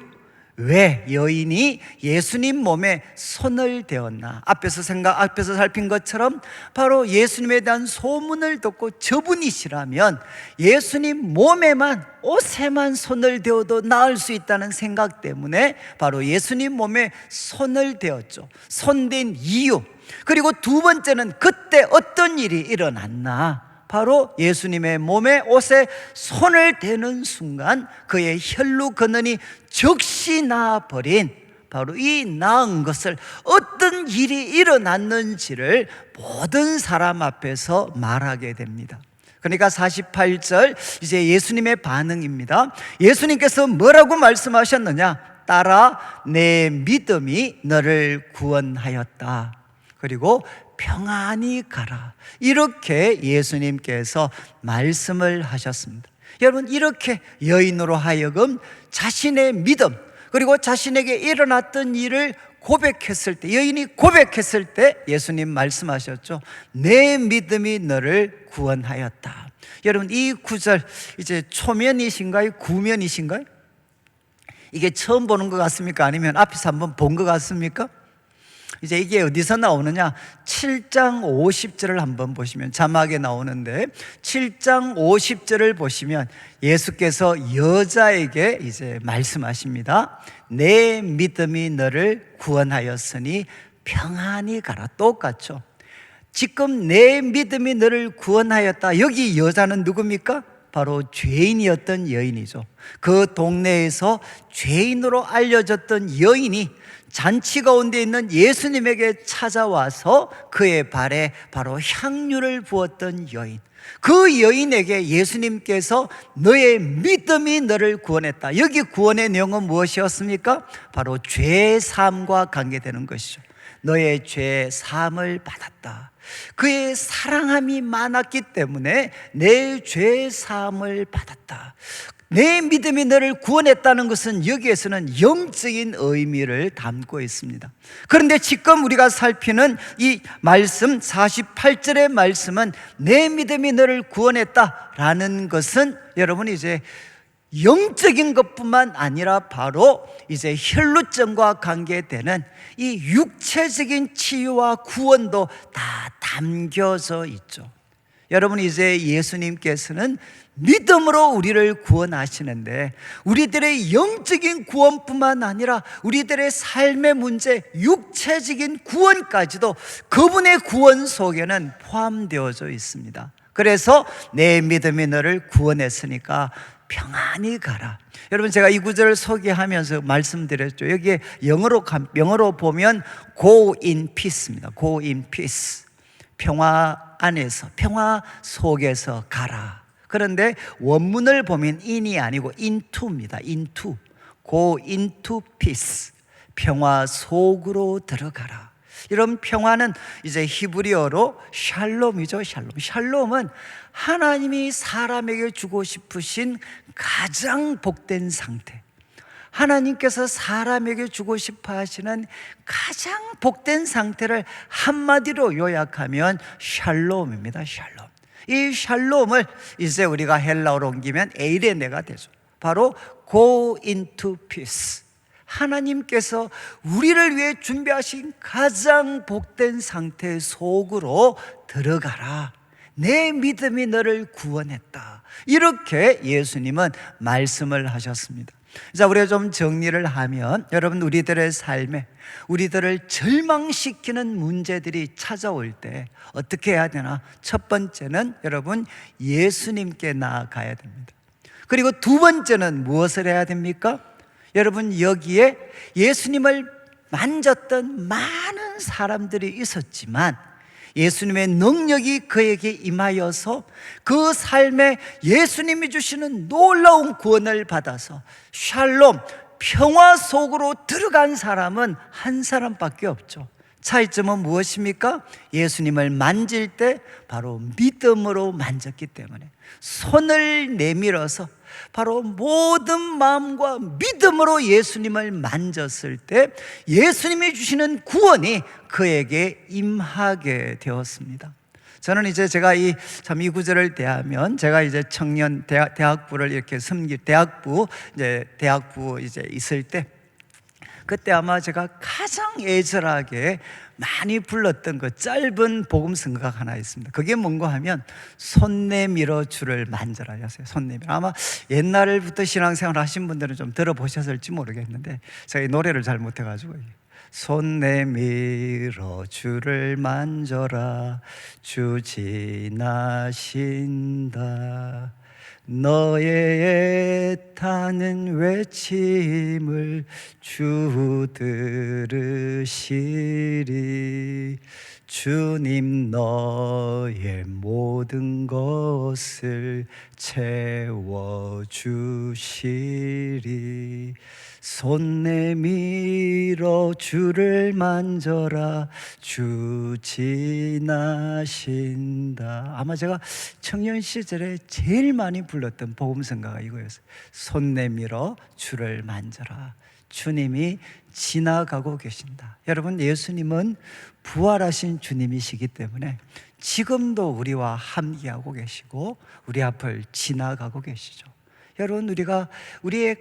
왜 여인이 예수님 몸에 손을 대었나? 앞에서 살핀 것처럼 바로 예수님에 대한 소문을 듣고 저분이시라면 예수님 몸에만, 옷에만 손을 대어도 나을 수 있다는 생각 때문에 바로 예수님 몸에 손을 대었죠. 손댄 이유. 그리고 두 번째는 그때 어떤 일이 일어났나? 바로 예수님의 몸에, 옷에 손을 대는 순간 그의 혈루 근원이 즉시 나아버린 바로 이 나은 것을, 어떤 일이 일어났는지를 모든 사람 앞에서 말하게 됩니다. 그러니까 48절 이제 예수님의 반응입니다. 예수님께서 뭐라고 말씀하셨느냐? 따라 내 믿음이 너를 구원하였다. 그리고 평안히 가라. 이렇게 예수님께서 말씀을 하셨습니다. 여러분, 이렇게 여인으로 하여금 자신의 믿음, 그리고 자신에게 일어났던 일을 고백했을 때, 여인이 고백했을 때 예수님 말씀하셨죠. 내 믿음이 너를 구원하였다. 여러분, 이 구절 이제 초면이신가요? 구면이신가요? 이게 처음 보는 것 같습니까? 아니면 앞에서 한번 본 것 같습니까? 이제 이게 어디서 나오느냐? 7장 50절을 한번 보시면 자막에 나오는데 7장 50절을 보시면 예수께서 여자에게 이제 말씀하십니다. 내 믿음이 너를 구원하였으니 평안히 가라. 똑같죠. 지금 내 믿음이 너를 구원하였다. 여기 여자는 누굽니까? 바로 죄인이었던 여인이죠. 그 동네에서 죄인으로 알려졌던 여인이 잔치 가운데 있는 예수님에게 찾아와서 그의 발에 바로 향유를 부었던 여인. 그 여인에게 예수님께서 너의 믿음이 너를 구원했다. 여기 구원의 내용은 무엇이었습니까? 바로 죄 사함과 관계되는 것이죠. 너의 죄 사함을 받았다. 그의 사랑함이 많았기 때문에 내 죄 사함을 받았다. 내 믿음이 너를 구원했다는 것은 여기에서는 영적인 의미를 담고 있습니다. 그런데 지금 우리가 살피는 이 말씀 48절의 말씀은 내 믿음이 너를 구원했다라는 것은 여러분 이제 영적인 것뿐만 아니라 바로 이제 혈루증과 관계되는 이 육체적인 치유와 구원도 다 담겨져 있죠. 여러분, 이제 예수님께서는 믿음으로 우리를 구원하시는데 우리들의 영적인 구원뿐만 아니라 우리들의 삶의 문제, 육체적인 구원까지도 그분의 구원 속에는 포함되어져 있습니다. 그래서 내 믿음이 너를 구원했으니까 평안히 가라. 여러분, 제가 이 구절을 소개하면서 말씀드렸죠. 여기에 영어로 보면 Go in peace입니다. Go in peace. 평화 안에서, 평화 속에서 가라. 그런데 원문을 보면 in이 아니고 into입니다. into. Go into peace. 평화 속으로 들어가라. 이런 평화는 이제 히브리어로 샬롬이죠. 샬롬은 하나님이 사람에게 주고 싶으신 가장 복된 상태, 하나님께서 사람에게 주고 싶어 하시는 가장 복된 상태를 한마디로 요약하면 샬롬입니다. 샬롬. 이 샬롬을 이제 우리가 헬라어로 옮기면 에이레네가 되죠. 바로 go into peace. 하나님께서 우리를 위해 준비하신 가장 복된 상태 속으로 들어가라. 내 믿음이 너를 구원했다. 이렇게 예수님은 말씀을 하셨습니다. 자, 우리가 좀 정리를 하면, 여러분, 우리들의 삶에 우리들을 절망시키는 문제들이 찾아올 때 어떻게 해야 되나? 첫 번째는 여러분, 예수님께 나아가야 됩니다. 그리고 두 번째는 무엇을 해야 됩니까? 여러분, 여기에 예수님을 만졌던 많은 사람들이 있었지만 예수님의 능력이 그에게 임하여서 그 삶에 예수님이 주시는 놀라운 구원을 받아서 샬롬, 평화 속으로 들어간 사람은 한 사람밖에 없죠. 차이점은 무엇입니까? 예수님을 만질 때 바로 믿음으로 만졌기 때문에, 손을 내밀어서 바로 모든 마음과 믿음으로 예수님을 만졌을 때 예수님이 주시는 구원이 그에게 임하게 되었습니다. 저는 이제 제가 이 구절을 대하면, 제가 이제 청년 대학부를 이렇게 대학부 이제 있을 때, 그때 아마 제가 가장 애절하게 많이 불렀던 그 짧은 복음 성가가 하나 있습니다. 그게 뭔가 하면 손 내밀어 주를 만져라 였어요. 손 내밀어. 아마 옛날부터 신앙생활 하신 분들은 좀 들어보셨을지 모르겠는데 제가 이 노래를 잘 못해가지고, 손 내밀어 주를 만져라, 주 지나신다. 너의 애타는 외침을 주 들으시리. 주님 너의 모든 것을 채워주시리. 손 내밀어 주를 만져라, 주 지나신다. 아마 제가 청년 시절에 제일 많이 불렀던 복음성가가 이거였어요. 손 내밀어 주를 만져라, 주님이 지나가고 계신다. 여러분, 예수님은 부활하신 주님이시기 때문에 지금도 우리와 함께하고 계시고 우리 앞을 지나가고 계시죠. 여러분, 우리가 우리의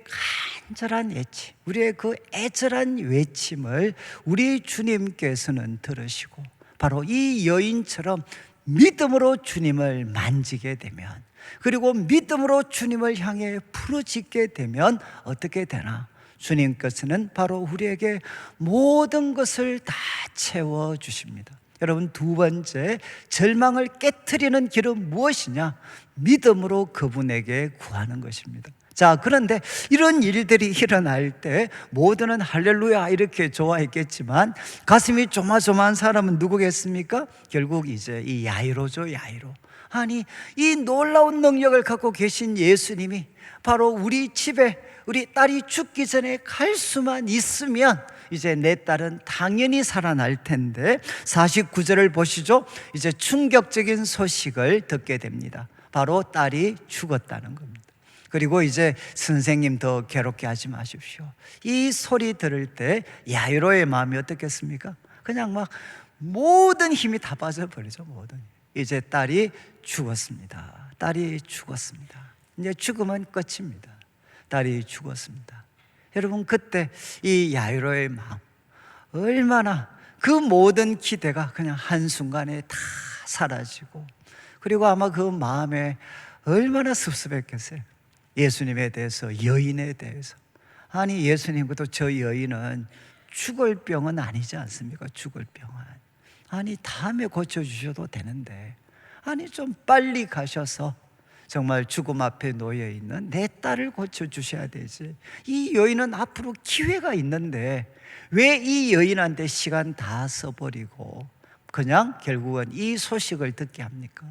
간절한 외침, 우리의 그 애절한 외침을 우리 주님께서는 들으시고 바로 이 여인처럼 믿음으로 주님을 만지게 되면, 그리고 믿음으로 주님을 향해 부르짖게 되면 어떻게 되나? 주님께서는 바로 우리에게 모든 것을 다 채워주십니다. 여러분, 두 번째, 절망을 깨트리는 길은 무엇이냐? 믿음으로 그분에게 구하는 것입니다. 자, 그런데 이런 일들이 일어날 때 모두는 할렐루야 이렇게 좋아했겠지만 가슴이 조마조마한 사람은 누구겠습니까? 결국 이제 이 야이로죠, 야이로. 아니, 이 놀라운 능력을 갖고 계신 예수님이 바로 우리 집에 우리 딸이 죽기 전에 갈 수만 있으면 이제 내 딸은 당연히 살아날 텐데, 49절을 보시죠. 이제 충격적인 소식을 듣게 됩니다. 바로 딸이 죽었다는 겁니다. 그리고 이제 선생님 더 괴롭게 하지 마십시오. 이 소리 들을 때 야이로의 마음이 어떻겠습니까? 그냥 막 모든 힘이 다 빠져버리죠. 모든. 이제 딸이 죽었습니다. 딸이 죽었습니다. 이제 죽으면 끝입니다. 딸이 죽었습니다. 여러분, 그때 이 야이로의 마음, 얼마나 그 모든 기대가 그냥 한순간에 다 사라지고, 그리고 아마 그 마음에 얼마나 섭섭했겠어요. 예수님에 대해서, 여인에 대해서. 아니, 예수님도 저 여인은 죽을 병은 아니지 않습니까? 죽을 병은. 아니, 다음에 고쳐주셔도 되는데, 아니, 좀 빨리 가셔서 정말 죽음 앞에 놓여 있는 내 딸을 고쳐주셔야 되지. 이 여인은 앞으로 기회가 있는데 왜 이 여인한테 시간 다 써버리고 그냥 결국은 이 소식을 듣게 합니까?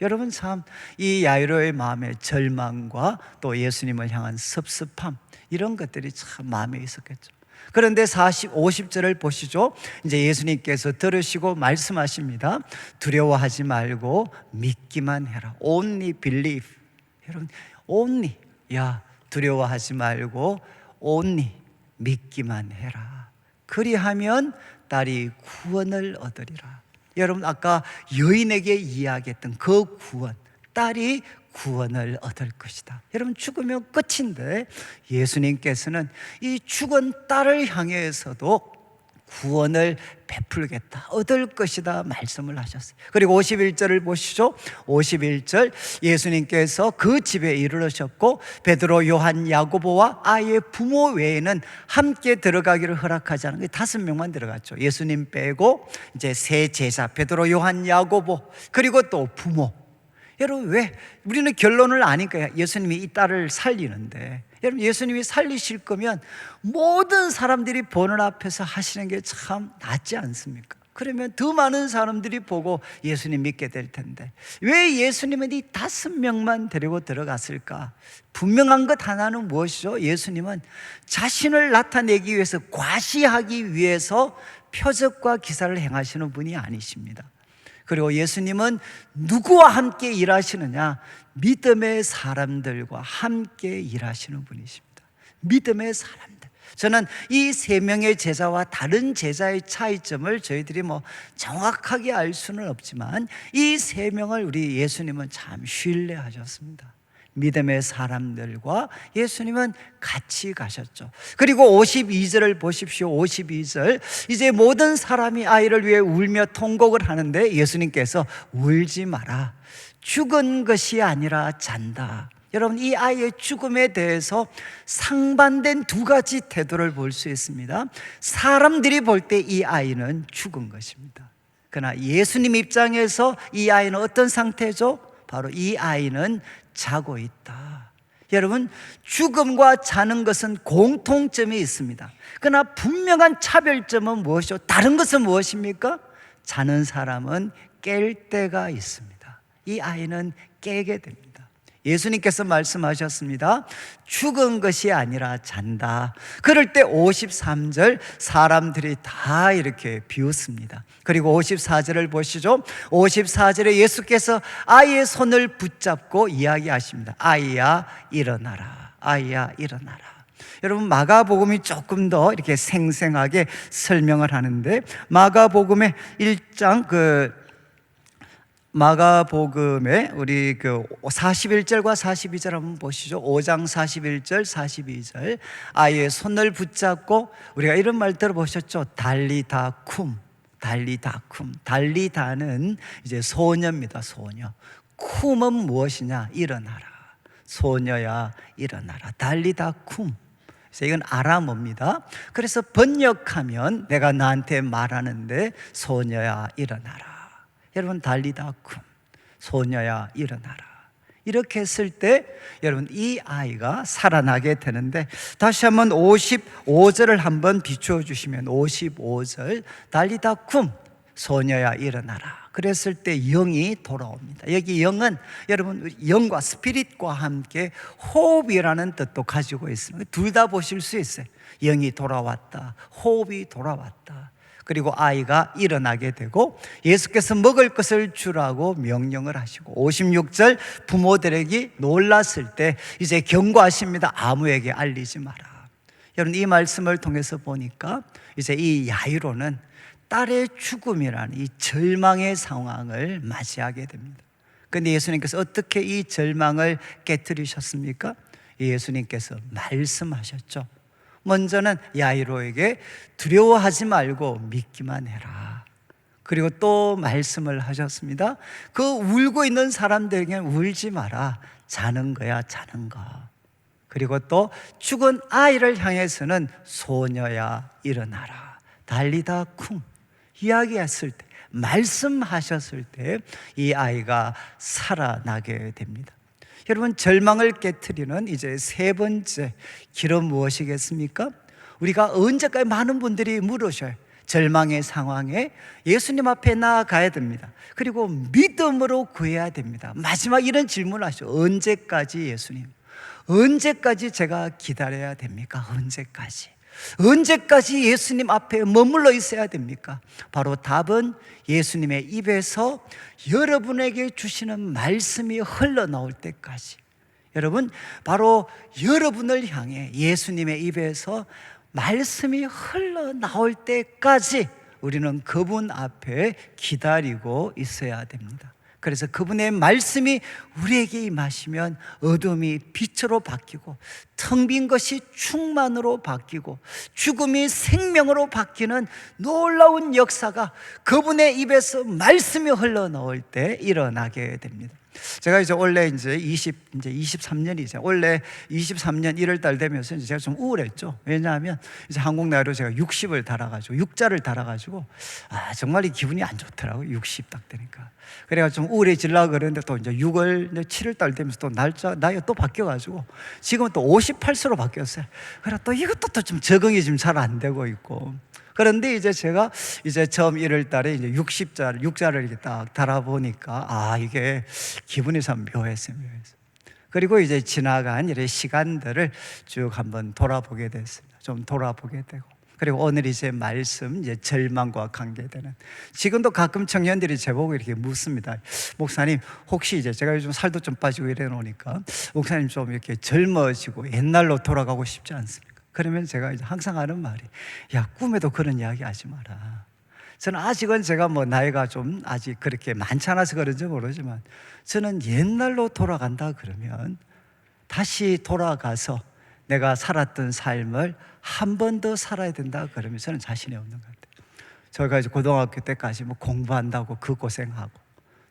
여러분, 참 이 야이로의 마음의 절망과 또 예수님을 향한 섭섭함, 이런 것들이 참 마음에 있었겠죠. 그런데 50절을 보시죠. 이제 예수님께서 들으시고 말씀하십니다. 두려워하지 말고 믿기만 해라. Only believe. 여러분, only. 야, 두려워하지 말고 only 믿기만 해라. 그리하면 딸이 구원을 얻으리라. 여러분, 아까 여인에게 이야기했던 그 구원, 딸이 구원을 얻을 것이다. 여러분, 죽으면 끝인데 예수님께서는 이 죽은 딸을 향해서도 구원을 베풀겠다, 얻을 것이다 말씀을 하셨어요. 그리고 51절을 보시죠. 51절, 예수님께서 그 집에 이르르셨고 베드로, 요한, 야고보와 아이의 부모 외에는 함께 들어가기를 허락하지 않은 게 5명만 들어갔죠. 예수님 빼고 이제 세 제자, 베드로, 요한, 야고보, 그리고 또 부모. 여러분, 왜? 우리는 결론을 아니까 예수님이 이 딸을 살리는데, 여러분, 예수님이 살리실 거면 모든 사람들이 보는 앞에서 하시는 게 참 낫지 않습니까? 그러면 더 많은 사람들이 보고 예수님 믿게 될 텐데 왜 예수님은 이 5명만 데리고 들어갔을까? 분명한 것 하나는 무엇이죠? 예수님은 자신을 나타내기 위해서, 과시하기 위해서 표적과 기사를 행하시는 분이 아니십니다. 그리고 예수님은 누구와 함께 일하시느냐? 믿음의 사람들과 함께 일하시는 분이십니다. 믿음의 사람들. 저는 이 3명의 제자와 다른 제자의 차이점을 저희들이 정확하게 알 수는 없지만 이 3명을 우리 예수님은 참 신뢰하셨습니다. 믿음의 사람들과 예수님은 같이 가셨죠. 그리고 52절을 보십시오. 52절, 이제 모든 사람이 아이를 위해 울며 통곡을 하는데 예수님께서 울지 마라, 죽은 것이 아니라 잔다. 여러분, 이 아이의 죽음에 대해서 상반된 2가지 태도를 볼 수 있습니다. 사람들이 볼 때 이 아이는 죽은 것입니다. 그러나 예수님 입장에서 이 아이는 어떤 상태죠? 바로 이 아이는 자고 있다. 여러분, 죽음과 자는 것은 공통점이 있습니다. 그러나 분명한 차별점은 무엇이죠? 다른 것은 무엇입니까? 자는 사람은 깰 때가 있습니다. 이 아이는 깨게 됩니다. 예수님께서 말씀하셨습니다. 죽은 것이 아니라 잔다. 그럴 때 53절 사람들이 다 이렇게 비웃습니다. 그리고 54절을 보시죠. 54절에 예수께서 아이의 손을 붙잡고 이야기하십니다. 아이야 일어나라. 아이야 일어나라. 여러분, 마가복음이 조금 더 이렇게 생생하게 설명을 하는데 마가복음의 1장 마가복음에 우리 41절과 42절 한번 보시죠. 5장 41절, 42절. 아이의 손을 붙잡고, 우리가 이런 말 들어보셨죠? 달리다 쿰, 달리다 쿰. 달리다는 이제 소녀입니다. 소녀. 쿰은 무엇이냐? 일어나라. 소녀야 일어나라. 달리다 쿰. 이건 아람어입니다. 그래서 번역하면 내가 나한테 말하는데 소녀야 일어나라. 여러분, 달리다 쿰, 소녀야 일어나라. 이렇게 했을 때 여러분, 이 아이가 살아나게 되는데, 다시 한번 55절을 한번 비추어 주시면 55절, 달리다 쿰, 소녀야 일어나라. 그랬을 때 영이 돌아옵니다. 여기 영은 여러분, 영과 스피릿과 함께 호흡이라는 뜻도 가지고 있습니다. 둘 다 보실 수 있어요. 영이 돌아왔다, 호흡이 돌아왔다. 그리고 아이가 일어나게 되고 예수께서 먹을 것을 주라고 명령을 하시고, 56절 부모들에게 놀랐을 때 이제 경고하십니다. 아무에게 알리지 마라. 여러분, 이 말씀을 통해서 보니까 이제 이 야이로는 딸의 죽음이라는 이 절망의 상황을 맞이하게 됩니다. 그런데 예수님께서 어떻게 이 절망을 깨뜨리셨습니까? 예수님께서 말씀하셨죠. 먼저는 야이로에게 두려워하지 말고 믿기만 해라. 그리고 또 말씀을 하셨습니다. 그 울고 있는 사람들에게 울지 마라. 자는 거야, 자는 거. 그리고 또 죽은 아이를 향해서는 소녀야 일어나라. 달리다 쿵. 이야기했을 때, 말씀하셨을 때 이 아이가 살아나게 됩니다. 여러분, 절망을 깨트리는 이제 3번째 길은 무엇이겠습니까? 우리가 언제까지 많은 분들이 물으셔요. 절망의 상황에 예수님 앞에 나아가야 됩니다. 그리고 믿음으로 구해야 됩니다. 마지막 이런 질문을 하시죠. 언제까지 예수님? 언제까지 제가 기다려야 됩니까? 언제까지? 언제까지 예수님 앞에 머물러 있어야 됩니까? 바로 답은 예수님의 입에서 여러분에게 주시는 말씀이 흘러나올 때까지. 여러분, 바로 여러분을 향해 예수님의 입에서 말씀이 흘러나올 때까지 우리는 그분 앞에 기다리고 있어야 됩니다. 그래서 그분의 말씀이 우리에게 임하시면 어둠이 빛으로 바뀌고, 텅 빈 것이 충만으로 바뀌고, 죽음이 생명으로 바뀌는 놀라운 역사가 그분의 입에서 말씀이 흘러나올 때 일어나게 됩니다. 제가 이제 원래 이제 23년이죠. 원래 23년 1월 달 되면서 이제 제가 좀 우울했죠. 왜냐하면 이제 한국 나이로 제가 60을 달아가지고, 6자를 달아가지고, 정말 이 기분이 안 좋더라고요. 60 딱 되니까. 그래가지고 좀 우울해지려고 그랬는데 또 이제 7월 달 되면서 또 나이가 또 바뀌어가지고 지금은 또 58세로 바뀌었어요. 그래 또 이것도 또 좀 적응이 지금 잘 안 되고 있고. 그런데 이제 제가 이제 처음 1월 달에 이제 6자를 이렇게 딱 달아보니까 이게 기분이 참 묘했어요. 그리고 이제 지나간 이런 시간들을 쭉 한번 돌아보게 됐습니다. 좀 돌아보게 되고. 그리고 오늘 이제 말씀, 이제 절망과 관계되는. 지금도 가끔 청년들이 제보고 이렇게 묻습니다. 목사님, 혹시 이제 제가 요즘 살도 좀 빠지고 이래 놓으니까, 목사님 좀 이렇게 젊어지고 옛날로 돌아가고 싶지 않습니까? 그러면 제가 이제 항상 하는 말이, 야, 꿈에도 그런 이야기 하지 마라. 저는 아직은 제가 뭐 나이가 좀 아직 그렇게 많지 않아서 그런지 모르지만, 저는 옛날로 돌아간다 그러면 다시 돌아가서 내가 살았던 삶을 한 번 더 살아야 된다 그러면 저는 자신이 없는 것 같아요. 저희가 이제 고등학교 때까지 뭐 공부한다고 그 고생하고,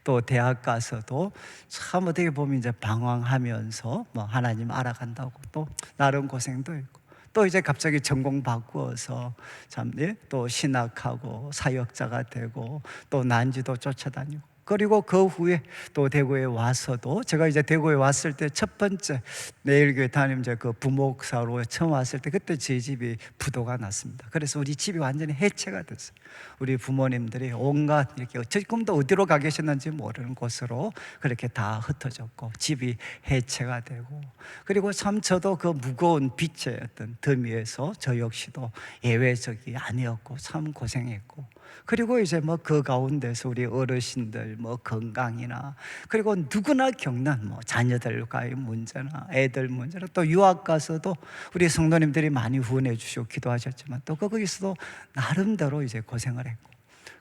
또 대학 가서도 참 어떻게 보면 이제 방황하면서 뭐 하나님 알아간다고 또 나름 고생도 있고, 또 이제 갑자기 전공 바꾸어서 참 또 신학하고 사역자가 되고 또 난지도 쫓아다니고, 그리고 그 후에 또 대구에 와서도, 제가 이제 대구에 왔을 때 첫 번째 내일교회 담임 그 부목사로 처음 왔을 때 그때 제 집이 부도가 났습니다. 그래서 우리 집이 완전히 해체가 됐어요. 우리 부모님들이 온갖 이렇게 지금도 어디로 가 계셨는지 모르는 곳으로 그렇게 다 흩어졌고 집이 해체가 되고, 그리고 참 저도 그 무거운 빚의 어떤 더미에서 저 역시도 예외적이 아니었고 참 고생했고, 그리고 이제 뭐 그 가운데서 우리 어르신들 뭐 건강이나, 그리고 누구나 겪는 뭐 자녀들과의 문제나 애들 문제나, 또 유학 가서도 우리 성도님들이 많이 후원해 주시고 기도하셨지만 또 거기서도 나름대로 이제 고생을 했고,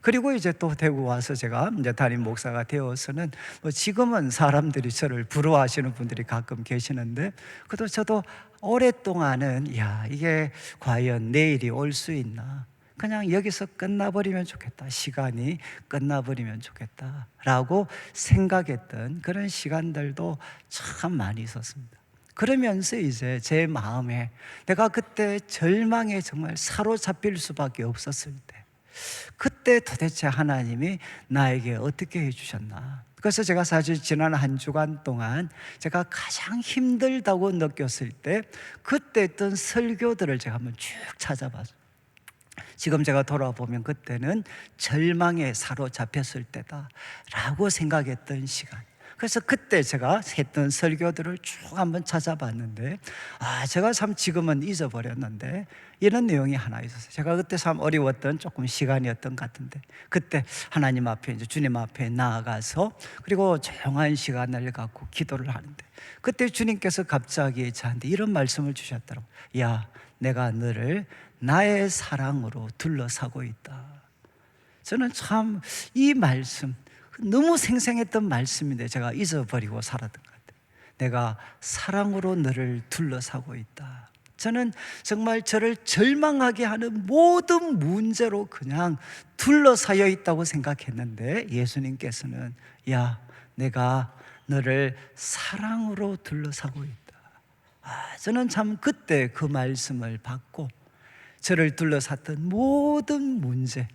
그리고 이제 또 대구 와서 제가 이제 담임 목사가 되어서는 뭐 지금은 사람들이 저를 부러워하시는 분들이 가끔 계시는데, 그래도 저도 오랫동안은 야, 이게 과연 내일이 올 수 있나, 그냥 여기서 끝나버리면 좋겠다, 시간이 끝나버리면 좋겠다 라고 생각했던 그런 시간들도 참 많이 있었습니다. 그러면서 이제 제 마음에 내가 그때 절망에 정말 사로잡힐 수밖에 없었을 때, 그때 도대체 하나님이 나에게 어떻게 해주셨나. 그래서 제가 사실 지난 한 주간 동안 제가 가장 힘들다고 느꼈을 때 그때 했던 설교들을 제가 한번 쭉 찾아봤어요. 지금 제가 돌아보면 그때는 절망에 사로잡혔을 때다라고 생각했던 시간. 그래서 그때 제가 했던 설교들을 쭉 한번 찾아봤는데, 제가 참 지금은 잊어버렸는데 이런 내용이 하나 있었어요. 제가 그때 참 어려웠던 조금 시간이었던 것 같은데, 그때 하나님 앞에 이제 주님 앞에 나아가서 그리고 조용한 시간을 갖고 기도를 하는데, 그때 주님께서 갑자기 저한테 이런 말씀을 주셨더라고요. 야, 내가 너를 나의 사랑으로 둘러싸고 있다. 저는 참 이 말씀 너무 생생했던 말씀인데 제가 잊어버리고 살았던 것 같아요. 내가 사랑으로 너를 둘러싸고 있다. 저는 정말 저를 절망하게 하는 모든 문제로 그냥 둘러싸여 있다고 생각했는데, 예수님께서는 야, 내가 너를 사랑으로 둘러싸고 있다. 저는 참 그때 그 말씀을 받고 저를 둘러쌌던 모든 문제,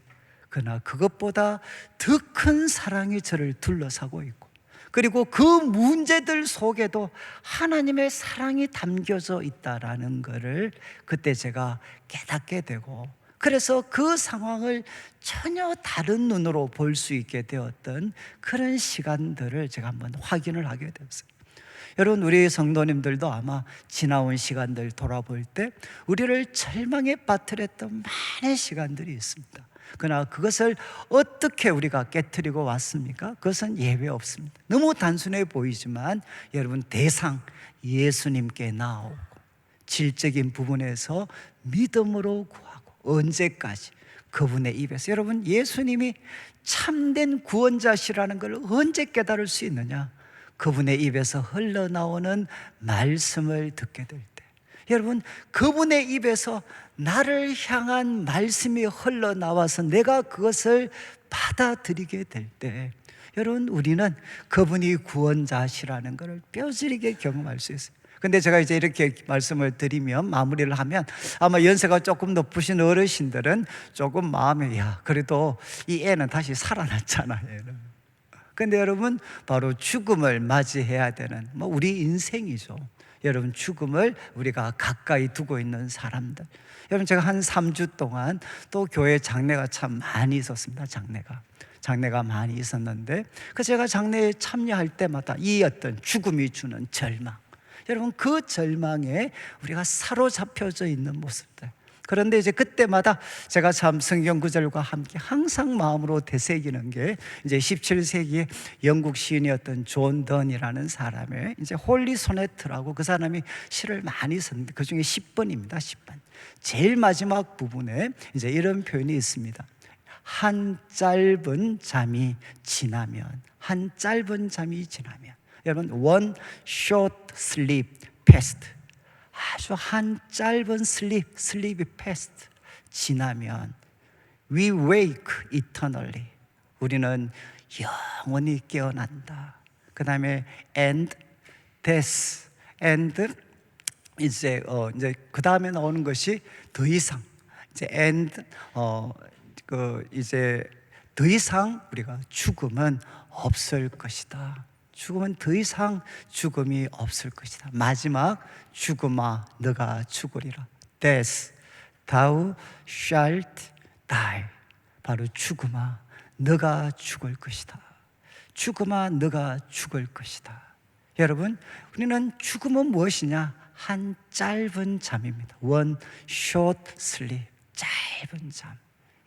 그러나 그것보다 더 큰 사랑이 저를 둘러싸고 있고, 그리고 그 문제들 속에도 하나님의 사랑이 담겨져 있다라는 것을 그때 제가 깨닫게 되고, 그래서 그 상황을 전혀 다른 눈으로 볼 수 있게 되었던 그런 시간들을 제가 한번 확인을 하게 되었어요. 여러분, 우리 성도님들도 아마 지나온 시간들 돌아볼 때 우리를 절망에 빠뜨렸던 많은 시간들이 있습니다. 그러나 그것을 어떻게 우리가 깨트리고 왔습니까? 그것은 예외 없습니다. 너무 단순해 보이지만 여러분, 대상 예수님께 나오고 질적인 부분에서 믿음으로 구하고, 언제까지? 그분의 입에서. 여러분, 예수님이 참된 구원자시라는 걸 언제 깨달을 수 있느냐? 그분의 입에서 흘러나오는 말씀을 듣게 될 때. 여러분, 그분의 입에서 나를 향한 말씀이 흘러나와서 내가 그것을 받아들이게 될 때, 여러분, 우리는 그분이 구원자시라는 것을 뼈저리게 경험할 수 있어요. 근데 제가 이제 이렇게 말씀을 드리면, 마무리를 하면, 아마 연세가 조금 높으신 어르신들은 조금 마음에, 야, 그래도 이 애는 다시 살아났잖아, 얘는. 근데 여러분, 바로 죽음을 맞이해야 되는 우리 인생이죠. 여러분, 죽음을 우리가 가까이 두고 있는 사람들. 여러분, 제가 한 3주 동안 또 교회 장례가 참 많이 있었습니다. 장례가 많이 있었는데, 그 제가 장례에 참여할 때마다 이 어떤 죽음이 주는 절망, 여러분, 그 절망에 우리가 사로잡혀져 있는 모습들. 그런데 이제 그때마다 제가 참 성경 구절과 함께 항상 마음으로 되새기는 게, 이제 17세기에 영국 시인이었던 존 던이라는 사람의 이제 홀리 소네트라고, 그 사람이 시를 많이 썼는데 그 중에 10번입니다. 10번. 제일 마지막 부분에 이제 이런 표현이 있습니다. 한 짧은 잠이 지나면, 한 짧은 잠이 지나면, 여러분, one short sleep passed. 아주 한 짧은 sleep이 passed, 지나면 we wake eternally. 우리는 영원히 깨어난다. 그 다음에 and death, and 이제 그 다음에 나오는 것이 더 이상, 이제 and 이제 더 이상 우리가 죽음은 없을 것이다. 죽음은 더 이상 죽음이 없을 것이다. 마지막, 죽음아 너가 죽으리라. Death, thou shalt die. 바로 죽음아 너가 죽을 것이다. 죽음아 너가 죽을 것이다. 여러분, 우리는 죽음은 무엇이냐? 한 짧은 잠입니다. One short sleep, 짧은 잠.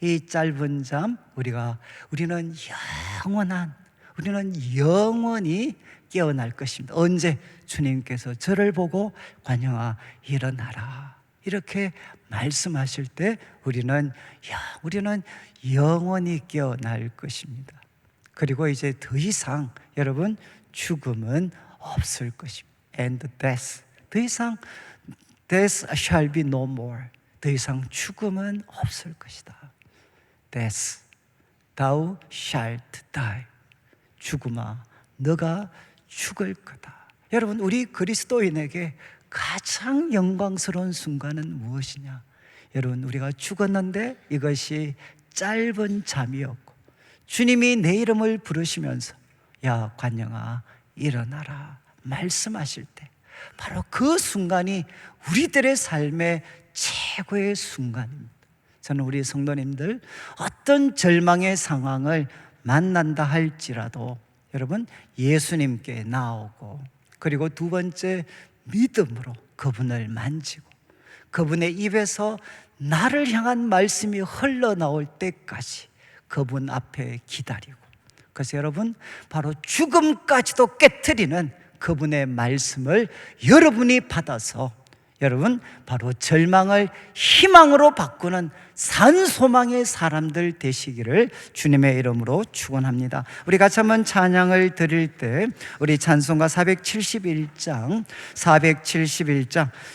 이 짧은 잠, 우리는 영원히 깨어날 것입니다. 언제? 주님께서 저를 보고 관영아 일어나라 이렇게 말씀하실 때 우리는 영원히 깨어날 것입니다. 그리고 이제 더 이상 여러분 죽음은 없을 것입니다. And death, 더 이상 death shall be no more. 더 이상 죽음은 없을 것이다. Death, thou shalt die. 죽음아 너가 죽을 거다. 여러분, 우리 그리스도인에게 가장 영광스러운 순간은 무엇이냐? 여러분, 우리가 죽었는데 이것이 짧은 잠이었고, 주님이 내 이름을 부르시면서 야 관영아 일어나라 말씀하실 때, 바로 그 순간이 우리들의 삶의 최고의 순간입니다. 저는 우리 성도님들 어떤 절망의 상황을 만난다 할지라도 여러분 예수님께 나오고, 그리고 두 번째 믿음으로 그분을 만지고, 그분의 입에서 나를 향한 말씀이 흘러나올 때까지 그분 앞에 기다리고, 그래서 여러분 바로 죽음까지도 깨트리는 그분의 말씀을 여러분이 받아서 여러분 바로 절망을 희망으로 바꾸는 산소망의 사람들 되시기를 주님의 이름으로 축원합니다. 우리 같이 한번 찬양을 드릴 때 우리 찬송가 471장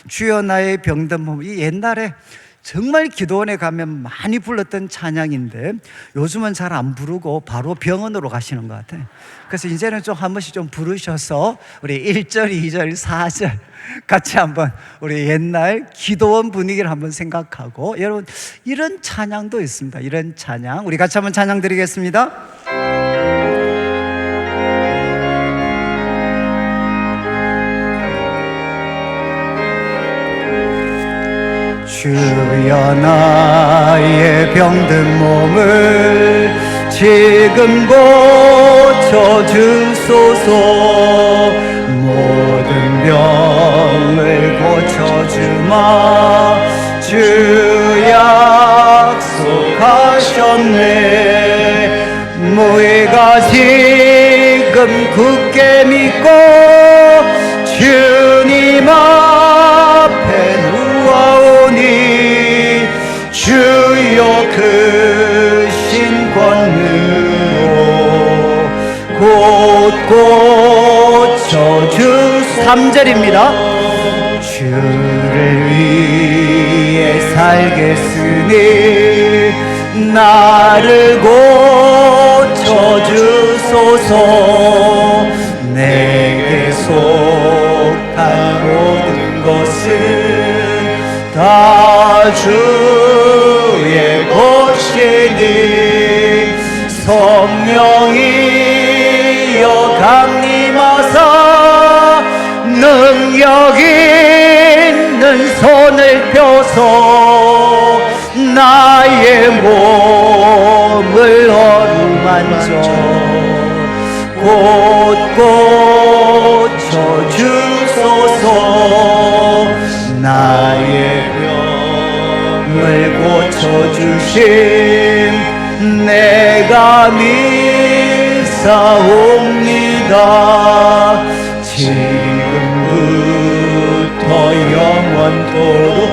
주여 나의 병든 몸, 이 옛날에 정말 기도원에 가면 많이 불렀던 찬양인데 요즘은 잘 안 부르고 바로 병원으로 가시는 것 같아요. 그래서 이제는 좀 한 번씩 좀 부르셔서 우리 1절, 2절, 4절 같이 한번 우리 옛날 기도원 분위기를 한번 생각하고, 여러분 이런 찬양도 있습니다. 이런 찬양 우리 같이 한번 찬양 드리겠습니다. 주여 나의 병든 몸을 지금 고쳐주소서. 모든 병을 고쳐주마 주 약속하셨네. 우리가 지금 굳게 믿고 주님 앞에 누워오니 주여 크신 권능으로 곳곳 고쳐주 3절입니다. 주를 위해 살겠으니 나를 고쳐주소서. 내게 속한 모든 것은 다 주의 것이니 성령이여 강림하사 능력 있는 손을 펴서 나의 몸을 어루만져 곳곳 고쳐주소서. 나의 병을 고쳐주심 내가 믿사옵니다. 지금부터 영원토록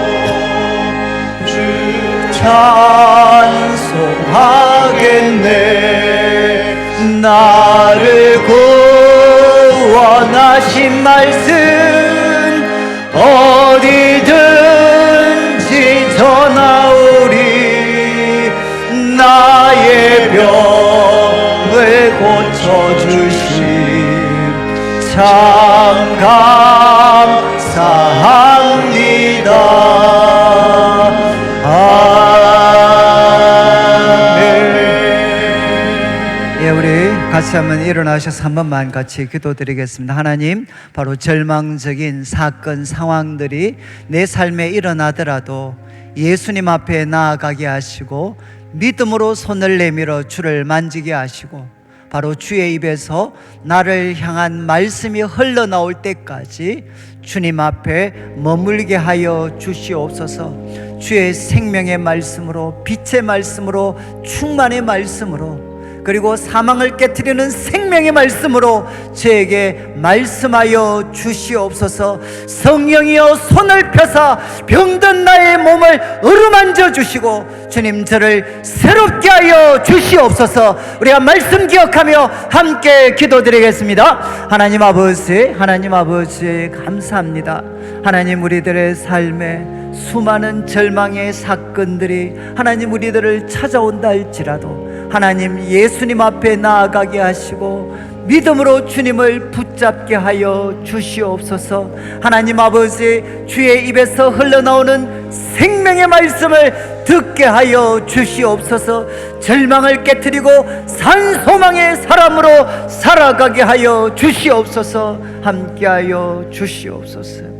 찬송하겠네. 나를 구원하신 말씀 어디든지 전하오리. 나의 병을 고쳐주심 참 감사합니다. 예, 우리 같이 한번 일어나셔서 한 번만 같이 기도드리겠습니다. 하나님, 바로 절망적인 사건 상황들이 내 삶에 일어나더라도 예수님 앞에 나아가게 하시고 믿음으로 손을 내밀어 주를 만지게 하시고 바로 주의 입에서 나를 향한 말씀이 흘러나올 때까지 주님 앞에 머물게 하여 주시옵소서. 주의 생명의 말씀으로, 빛의 말씀으로, 충만의 말씀으로, 그리고 사망을 깨트리는 생명의 말씀으로 저에게 말씀하여 주시옵소서. 성령이여 손을 펴사 병든 나의 몸을 어루만져 주시고 주님 저를 새롭게 하여 주시옵소서. 우리가 말씀 기억하며 함께 기도드리겠습니다. 하나님 아버지, 하나님 아버지 감사합니다. 하나님, 우리들의 삶에 수많은 절망의 사건들이 하나님 우리들을 찾아온다 할지라도 하나님 예수님 앞에 나아가게 하시고 믿음으로 주님을 붙잡게 하여 주시옵소서. 하나님 아버지, 주의 입에서 흘러나오는 생명의 말씀을 듣게 하여 주시옵소서. 절망을 깨트리고 산소망의 사람으로 살아가게 하여 주시옵소서. 함께하여 주시옵소서.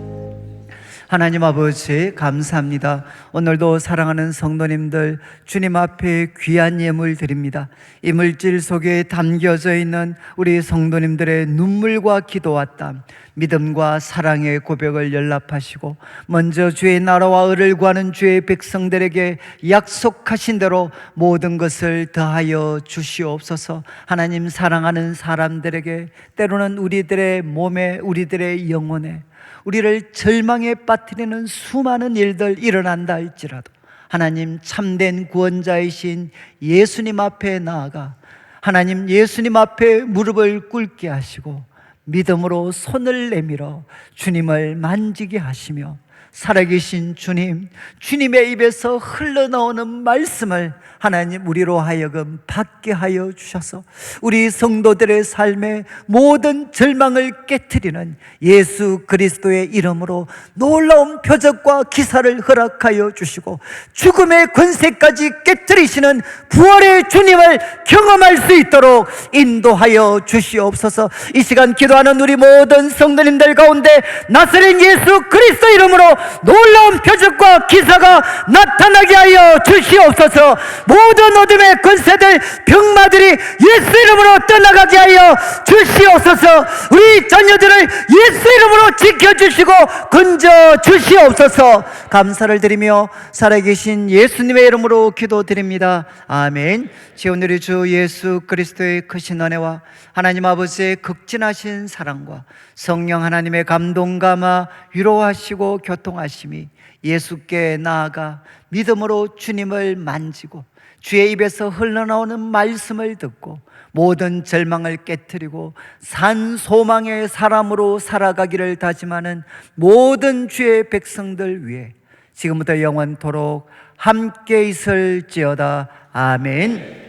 하나님 아버지 감사합니다. 오늘도 사랑하는 성도님들 주님 앞에 귀한 예물 드립니다. 이 물질 속에 담겨져 있는 우리 성도님들의 눈물과 기도와 땀, 믿음과 사랑의 고백을 연락하시고 먼저 주의 나라와 의를 구하는 주의 백성들에게 약속하신 대로 모든 것을 더하여 주시옵소서. 하나님, 사랑하는 사람들에게 때로는 우리들의 몸에, 우리들의 영혼에 우리를 절망에 빠뜨리는 수많은 일들 일어난다 할지라도 하나님, 참된 구원자이신 예수님 앞에 나아가 하나님 예수님 앞에 무릎을 꿇게 하시고 믿음으로 손을 내밀어 주님을 만지게 하시며 살아계신 주님, 주님의 입에서 흘러나오는 말씀을 하나님 우리로 하여금 받게 하여 주셔서 우리 성도들의 삶에 모든 절망을 깨트리는 예수 그리스도의 이름으로 놀라운 표적과 기사를 허락하여 주시고 죽음의 권세까지 깨트리시는 부활의 주님을 경험할 수 있도록 인도하여 주시옵소서. 이 시간 기도하는 우리 모든 성도님들 가운데 나사렛 예수 그리스도 이름으로 놀라운 표적과 기사가 나타나게 하여 주시옵소서. 모든 어둠의 권세들, 병마들이 예수 이름으로 떠나가게 하여 주시옵소서. 우리 자녀들을 예수 이름으로 지켜주시고 건져 주시옵소서. 감사를 드리며 살아계신 예수님의 이름으로 기도드립니다. 아멘. 오늘의 주 예수 그리스도의 크신 은혜와 하나님 아버지의 극진하신 사랑과 성령 하나님의 감동 감화 위로하시고 교통하심이 예수께 나아가 믿음으로 주님을 만지고 주의 입에서 흘러나오는 말씀을 듣고 모든 절망을 깨트리고 산 소망의 사람으로 살아가기를 다짐하는 모든 주의 백성들 위해 지금부터 영원토록 함께 있을지어다. 아멘.